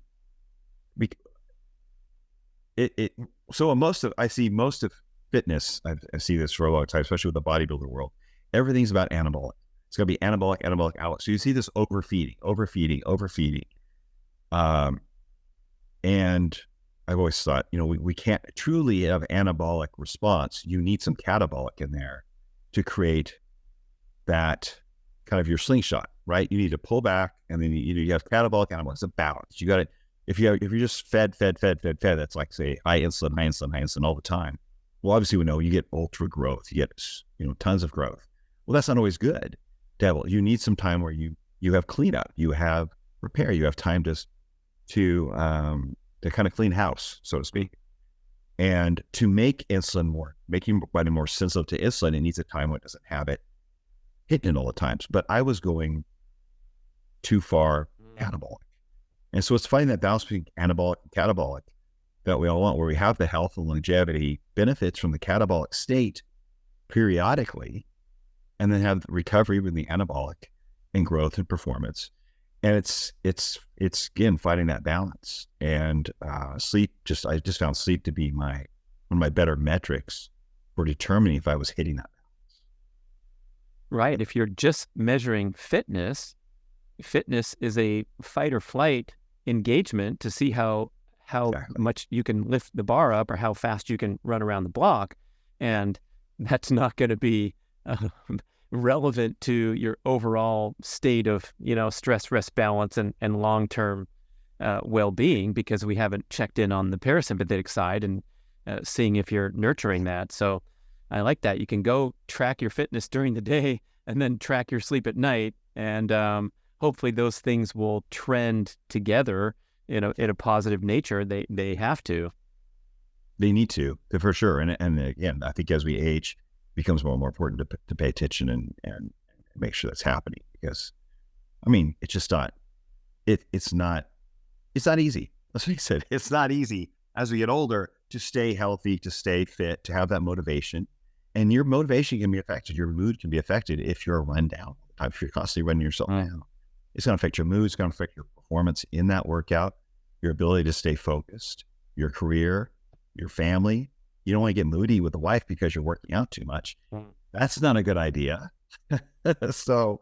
I see most of fitness. I see this for a long time, especially with the bodybuilder world. Everything's about anabolic. It's going to be anabolic outlet. So you see this overfeeding. And I've always thought, we can't truly have anabolic response. You need some catabolic in there to create that kind of your slingshot, right? You need to pull back, and then you have catabolic, anabolic. It's a balance. You got to, if you're just fed, that's like, say, high insulin all the time. Well, obviously we know you get ultra growth, you get, tons of growth. Well, that's not always good. You need some time where you have cleanup, you have repair, you have time to kind of clean house, so to speak. And to make insulin making your body more sensitive to insulin, it needs a time when it doesn't have it hitting it all the times. But I was going too far anabolic. And so it's finding that balance between anabolic and catabolic that we all want, where we have the health and longevity benefits from the catabolic state periodically, and then have the recovery with the anabolic and growth and performance. And it's again, finding that balance. And sleep, I just found sleep to be one of my better metrics for determining if I was hitting that balance. Right. If you're just measuring fitness is a fight or flight engagement to see how exactly. much you can lift the bar up or how fast you can run around the block. And that's not going to be relevant to your overall state of, stress, rest, balance, and long-term well-being, because we haven't checked in on the parasympathetic side and seeing if you're nurturing that. So I like that. You can go track your fitness during the day and then track your sleep at night. And hopefully those things will trend together in a positive nature. They have to. They need to, for sure. And again, I think as we age, it becomes more and more important to pay attention and make sure that's happening, because, I mean, it's just not, it's not It's not easy. Let's face it. It's not easy as we get older to stay healthy, to stay fit, to have that motivation. And your motivation can be affected. Your mood can be affected if you're run down. If you're constantly running yourself down, it's going to affect your mood. It's going to affect your performance in that workout, your ability to stay focused, your career, your family. You don't want to get moody with the wife because you're working out too much. That's not a good idea. So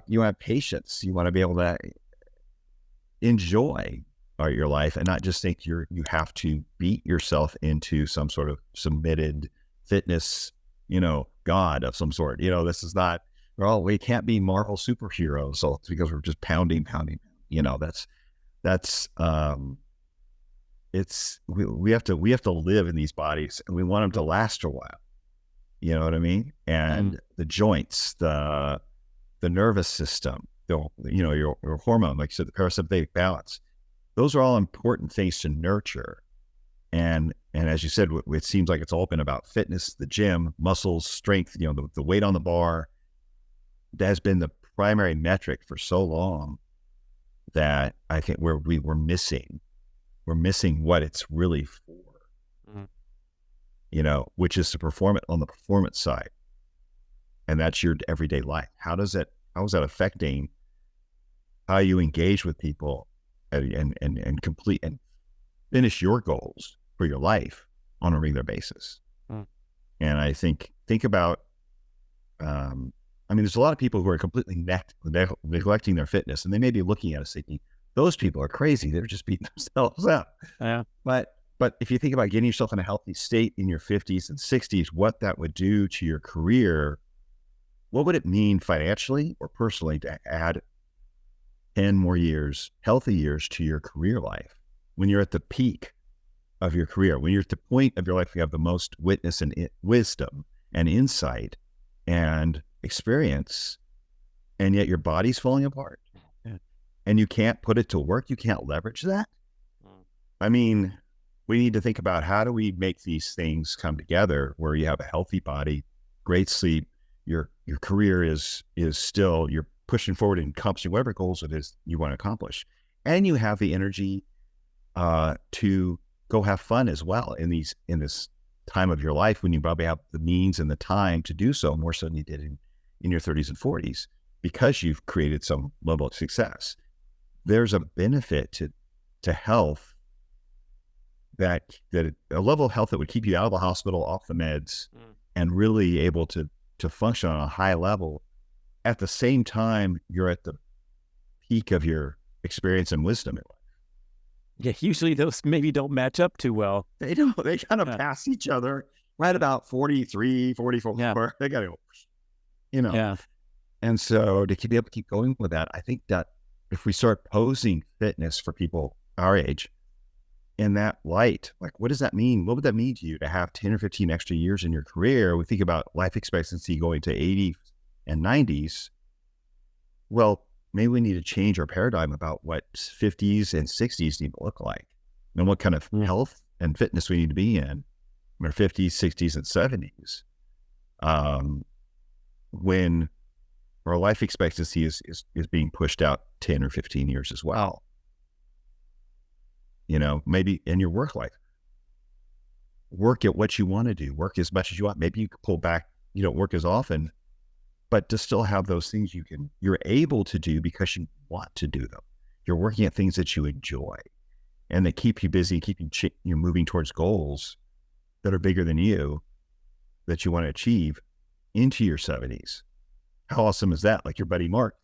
you have patience. You want to be able to enjoy your life and not just think you have to beat yourself into some sort of submitted fitness, God of some sort. This is not, well, we can't be Marvel superheroes. So it's because we're just pounding. We have to live in these bodies, and we want them to last a while. You know what I mean? And the joints, the nervous system, your hormone, like you said, the parasympathetic balance, those are all important things to nurture. And as you said, it seems like it's all been about fitness, the gym, muscles, strength, the weight on the bar. That has been the primary metric for so long that I think we're missing what it's really for, which is to perform it on the performance side. And that's your everyday life. How is that affecting how you engage with people and complete and finish your goals for your life on a regular basis? And I think about, there's a lot of people who are completely neglecting their fitness, and they may be looking at us thinking, those people are crazy. They're just beating themselves up. Yeah. But if you think about getting yourself in a healthy state in your 50s and 60s, what that would do to your career, what would it mean financially or personally to add 10 more years, healthy years to your career life when you're at the peak of your career, when you're at the point of your life you have the most witness and wisdom and insight and experience, and yet your body's falling apart, and you can't put it to work, you can't leverage that. We need to think about how do we make these things come together where you have a healthy body, great sleep, your career is still, you're pushing forward and accomplishing whatever goals it is you want to accomplish, and you have the energy to go have fun as well in this time of your life when you probably have the means and the time to do so more so than you did in your 30s and 40s because you've created some level of success. There's a benefit to health that a level of health that would keep you out of the hospital, off the meds, and really able to function on a high level. At the same time, you're at the peak of your experience and wisdom in life. Yeah, usually those maybe don't match up too well. They don't. They kind of pass each other right about 43, 44. Yeah. They got to go, Yeah. And so to be able to keep going with that, I think that if we start posing fitness for people our age in that light, like, what does that mean? What would that mean to you to have 10 or 15 extra years in your career? We think about life expectancy going to 80 and 90s. Well, maybe we need to change our paradigm about what 50s and 60s need to look like and what kind of health and fitness we need to be in our 50s, 60s, and 70s. When our life expectancy is being pushed out 10 or 15 years as well. Maybe in your work life, work at what you want to do, work as much as you want. Maybe you can pull back, you don't work as often, but to still have those things you're able to do because you want to do them. You're working at things that you enjoy and that keep you busy, keep you moving towards goals that are bigger than you, that you want to achieve into your 70s. How awesome is that? Like your buddy Mark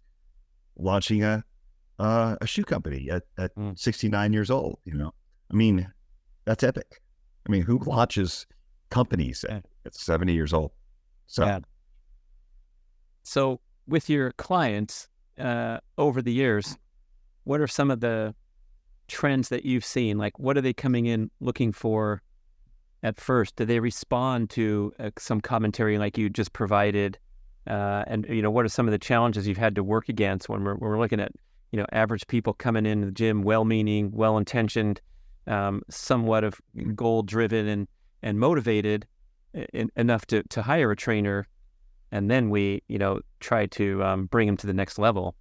launching a shoe company at 69 years old, that's epic. Who launches companies at 70 years old? So with your clients over the years, what are some of the trends that you've seen? Like, what are they coming in looking for at first? Do they respond to some commentary like you just provided? And what are some of the challenges you've had to work against when we're looking at, average people coming into the gym, well-meaning, well-intentioned, somewhat of goal-driven and motivated enough to hire a trainer, and then we, try to bring them to the next level.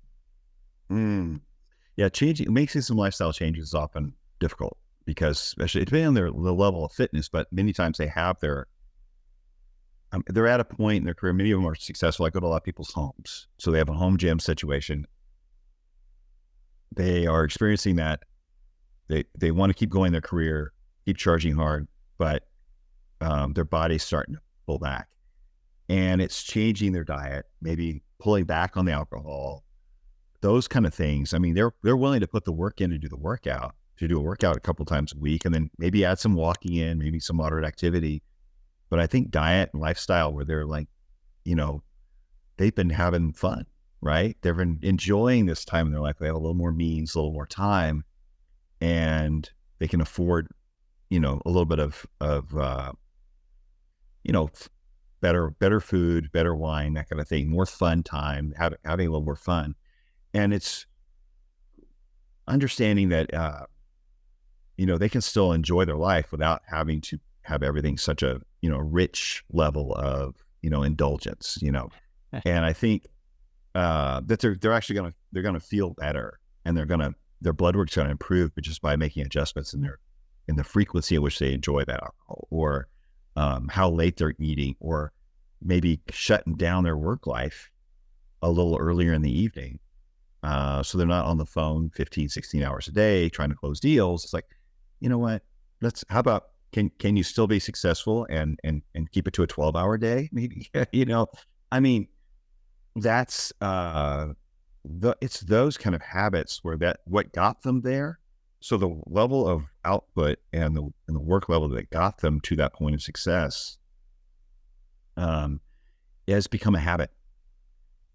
Yeah, making some lifestyle changes is often difficult because, especially depending on the level of fitness, but many times they're at a point in their career. Many of them are successful. I go to a lot of people's homes, so they have a home gym situation. They are experiencing that. They want to keep going their career, keep charging hard, but their body's starting to pull back, and it's changing their diet, maybe pulling back on the alcohol, those kind of things. I mean, they're willing to put the work in to do a workout a couple times a week, and then maybe add some walking in, maybe some moderate activity. But I think diet and lifestyle, where they're like, they've been having fun, right? They've been enjoying this time in their life. They have a little more means, a little more time, and they can afford, a little bit of better food, better wine, that kind of thing, more fun time, having a little more fun. And it's understanding that, they can still enjoy their life without having to have everything such a, rich level of, indulgence, and I think, that they're actually they're going to feel better, and their blood work's going to improve, but just by making adjustments in the frequency at which they enjoy that alcohol, or, how late they're eating, or maybe shutting down their work life a little earlier in the evening. So they're not on the phone 15, 16 hours a day trying to close deals. It's like, you know what, how about, can you still be successful and keep it to a 12-hour day? Maybe, I mean, that's, it's those kind of habits where what got them there. So the level of output and the work level that got them to that point of success, has become a habit.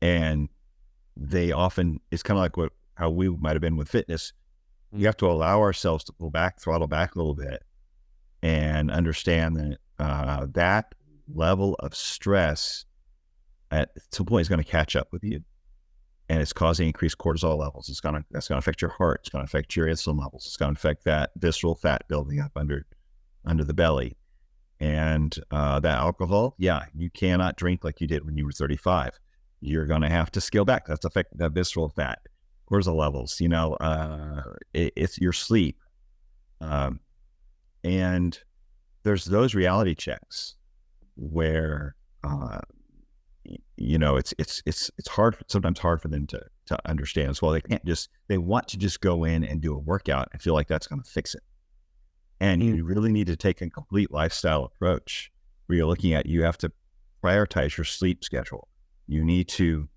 And it's kind of like how we might've been with fitness. You have to allow ourselves to throttle back a little bit, and understand that, that level of stress at some point is going to catch up with you, and it's causing increased cortisol levels. That's going to affect your heart. It's going to affect your insulin levels. It's going to affect that visceral fat building up under the belly. And that alcohol, you cannot drink like you did when you were 35. You're going to have to scale back. That's affecting that visceral fat, cortisol levels. It's your sleep, and there's those reality checks where, it's sometimes hard for them to understand as well. They want to just go in and do a workout and feel like that's going to fix it. And you really need to take a complete lifestyle approach where you have to prioritize your sleep schedule. You need to,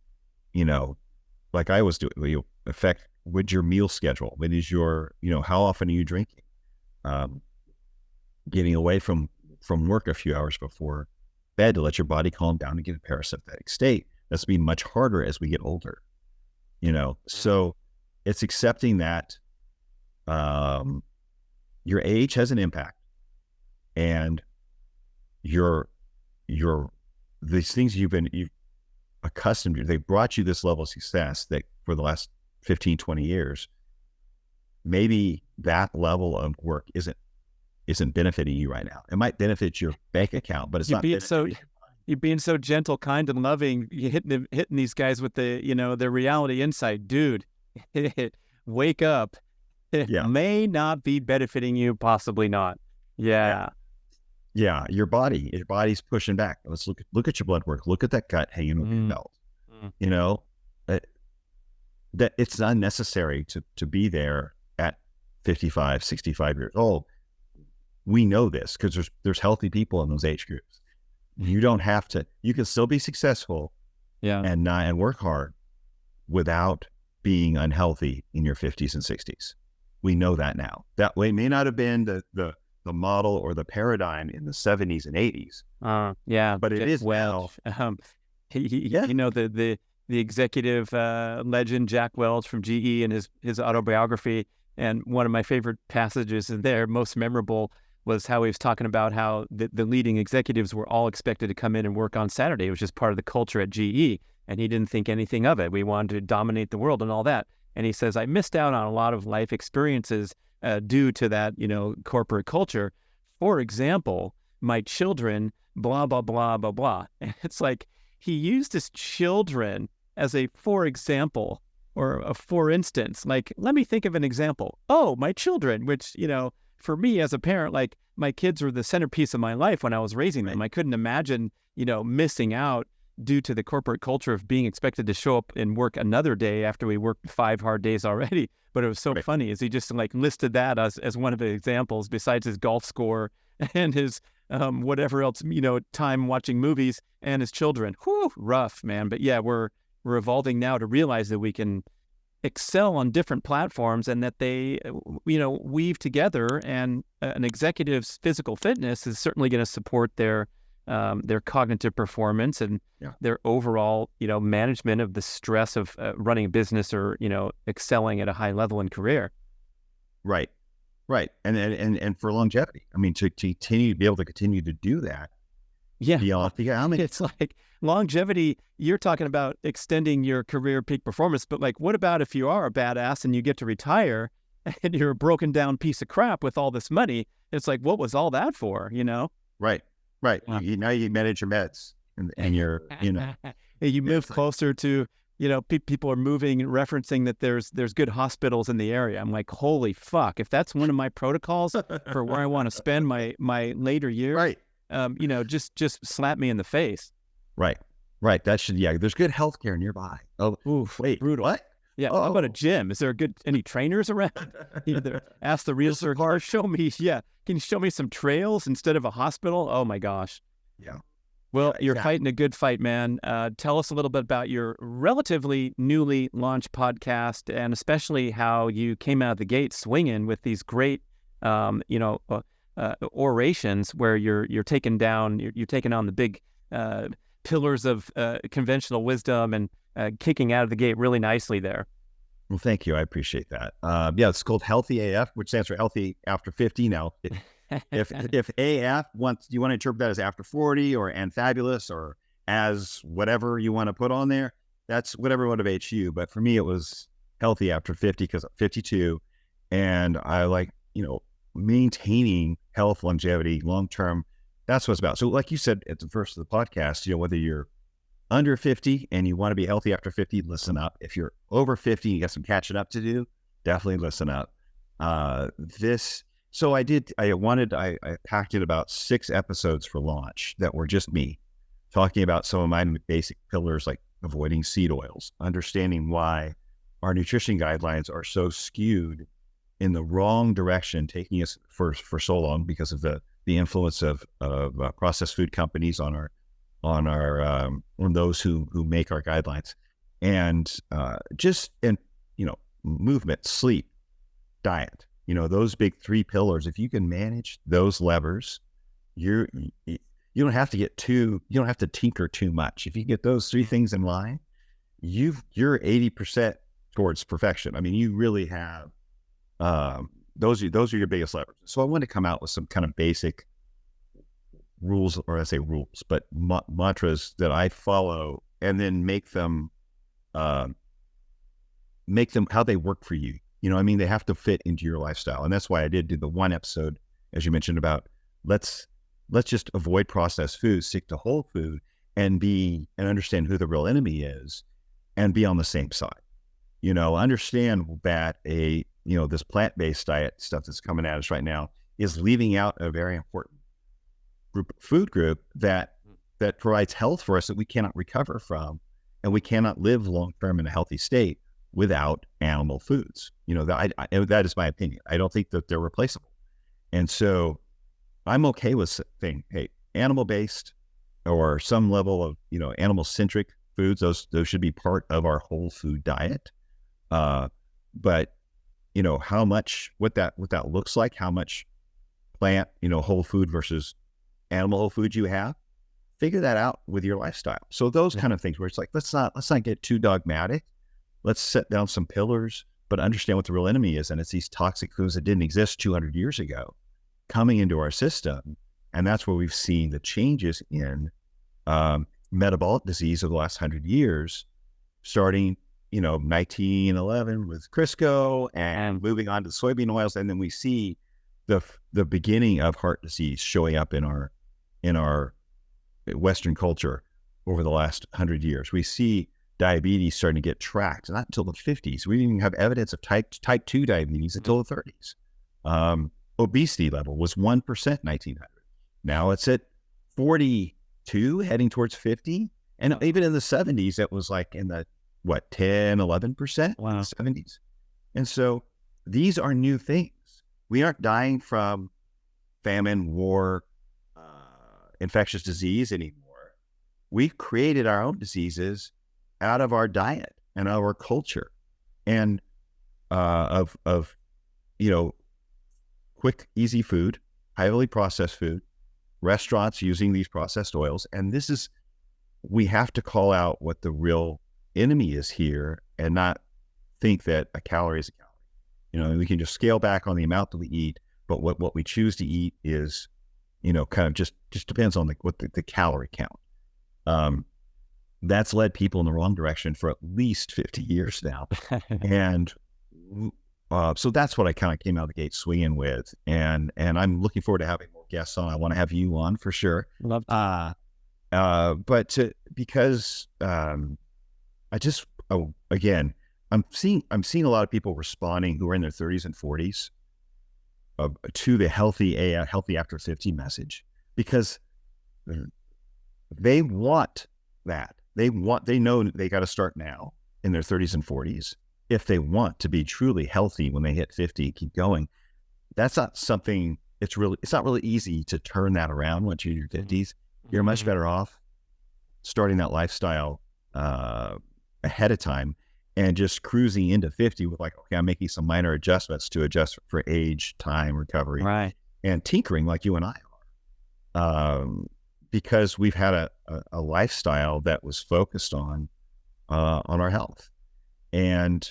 like I was doing, affect with your meal schedule. What is how often are you drinking? Getting away from work a few hours before bed to let your body calm down and get a parasympathetic state. That's being much harder as we get older, so it's accepting that, your age has an impact, and these things you've accustomed to, they brought you this level of success that for the last 15, 20 years, maybe that level of work isn't benefiting you right now. It might benefit your bank account, but it's not benefiting. You're being so gentle, kind, and loving. You're hitting these guys with their reality insight, dude. Wake up. It may not be benefiting you, possibly not. Yeah. Your body's pushing back. Let's look at your blood work. Look at that gut hanging over your belt. That it's unnecessary to be there at 55, 65 years old. We know this because there's healthy people in those age groups. You don't have to. You can still be successful, and work hard without being unhealthy in your 50s and 60s. We know that now. That way may not have been the model or the paradigm in the 70s and 80s. But it is Welch. Now. The executive legend Jack Welch from GE and his autobiography. And one of my favorite passages in there, most memorable, was how he was talking about how the leading executives were all expected to come in and work on Saturday. It was just part of the culture at GE, and he didn't think anything of it. We wanted to dominate the world and all that. And he says, I missed out on a lot of life experiences due to that, corporate culture. For example, my children, blah, blah, blah, blah, blah. And it's like he used his children as a for example for instance, like, let me think of an example. Oh, my children, which, for me as a parent, like, my kids were the centerpiece of my life when I was raising them. I couldn't imagine, missing out due to the corporate culture of being expected to show up and work another day after we worked 5 hard days already. But it was so funny as he just like listed that as one of the examples besides his golf score and his whatever else, time watching movies and his children. Whew, rough, man. But yeah, we're evolving now to realize that we can excel on different platforms and that they, weave together, and an executive's physical fitness is certainly going to support their cognitive performance and their overall, management of the stress of running a business or, excelling at a high level in career. Right. And for longevity, I mean, to continue to be able to continue to do that. Yeah. Beyond it's like longevity, you're talking about extending your career peak performance, but like, what about if you are a badass and you get to retire and you're a broken down piece of crap with all this money? It's like, what was all that for, Right. Now you manage your meds and you're, you move closer to, people are moving and referencing that there's good hospitals in the area. I'm like, holy fuck, if that's one of my protocols for where I want to spend my later years, just slap me in the face. Right. That should, there's good healthcare nearby. Oh, oof, wait, brutal. What? Yeah. How about a gym? Is there any trainers around? Ask the realtor, can you show me some trails instead of a hospital? Oh my gosh. Yeah. Well, you're fighting a good fight, man. Tell us a little bit about your relatively newly launched podcast, and especially how you came out of the gate swinging with these great, orations where you're taking on the big pillars of conventional wisdom and kicking out of the gate really nicely there. Well, thank you. I appreciate that. It's called Healthy AF, which stands for Healthy After 50. Now, if AF you want to interpret that as after 40 or and fabulous or as whatever you want to put on there, that's whatever motivates you. But for me, it was healthy after 50 because I'm 52, and I like, maintaining health, longevity, long-term. That's what it's about. So like you said at the first of the podcast, whether you're under 50 and you want to be healthy after 50, listen up. If you're over 50, you got some catching up to do, definitely listen up. I packed in about 6 episodes for launch that were just me talking about some of my basic pillars, like avoiding seed oils, understanding why our nutrition guidelines are so skewed in the wrong direction, taking us for so long because of the influence of processed food companies on those who make our guidelines, and movement, sleep, diet, those big 3 pillars. If you can manage those levers, you don't have to tinker too much. If you get those 3 things in line, you're 80% towards perfection. I mean, you really have, those are your biggest levers. So I want to come out with some kind of basic rules, or I say rules, but mantras that I follow, and then make them how they work for you. They have to fit into your lifestyle. And that's why I did do the one episode, as you mentioned, about let's just avoid processed foods, stick to whole food, and understand who the real enemy is, and be on the same side. Understand that this plant-based diet stuff that's coming at us right now is leaving out a very important food group that provides health for us that we cannot recover from, and we cannot live long-term in a healthy state without animal foods. That is my opinion. I don't think that they're replaceable. And so I'm okay with saying, hey, animal-based or some level of, animal-centric foods, those should be part of our whole food diet. But how much, what that looks like, how much plant, whole food versus animal whole food you have, figure that out with your lifestyle. So those kind of things where it's like, let's not get too dogmatic. Let's set down some pillars, but understand what the real enemy is. And it's these toxic foods that didn't exist 200 years ago coming into our system. And that's where we've seen the changes in metabolic disease over the last 100 years, starting, 1911 with Crisco and moving on to soybean oils. And then we see the beginning of heart disease showing up in our Western culture over the last 100 years. We see diabetes starting to get tracked, not until the 50s. We didn't even have evidence of type 2 diabetes until the 30s. Obesity level was 1% in 1900. Now it's at 42, heading towards 50. And even in the 70s, it was like in the, 10, 11% Wow. in the 70s. And so these are new things. We aren't dying from famine, war, infectious disease anymore. We've created our own diseases out of our diet and our culture and of quick, easy food, highly processed food, restaurants using these processed oils. And we have to call out what the real enemy is here and not think that a calorie is a calorie. We can just scale back on the amount that we eat, but what we choose to eat is, kind of just depends on the calorie count. That's led people in the wrong direction for at least 50 years now. And so that's what I kind of came out of the gate swinging with. And I'm looking forward to having more guests on. I want to have you on for sure. Love to. Because again, I'm seeing a lot of people responding who are in their 30s and 40s to the healthy after 50 message, because they want that. They know they got to start now in their 30s and 40s if they want to be truly healthy when they hit 50, keep going. That's not something, it's not really easy to turn that around once you're in your 50s. You're much better off starting that lifestyle ahead of time and just cruising into 50 with like, okay, I'm making some minor adjustments to adjust for age, time, recovery, Right. and tinkering like you and I are. Because we've had a lifestyle that was focused on our health. And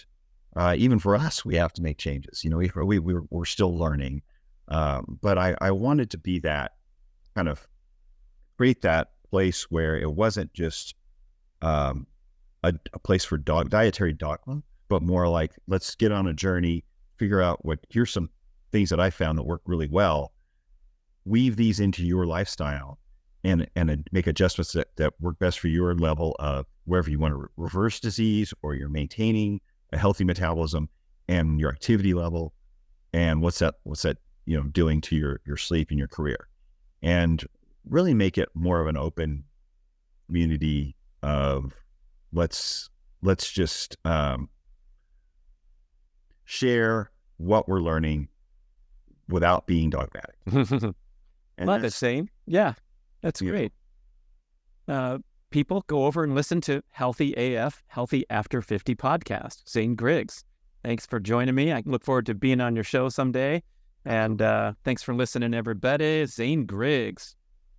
even for us, we have to make changes. We're still learning. But I wanted to be that kind of create that place where it wasn't just a place for dietary dogma, but more like, let's get on a journey, figure out here's some things that I found that work really well. Weave these into your lifestyle and make adjustments that work best for your level of wherever you want to reverse disease, or you're maintaining a healthy metabolism and your activity level, and what's that doing to your sleep and your career, and really make it more of an open community of let's just share what we're learning without being dogmatic. Love it, Zane. Yeah, that's great. People, go over and listen to Healthy AF, Healthy After 50 podcast. Zane Griggs, thanks for joining me. I look forward to being on your show someday. And thanks for listening, everybody. Zane Griggs.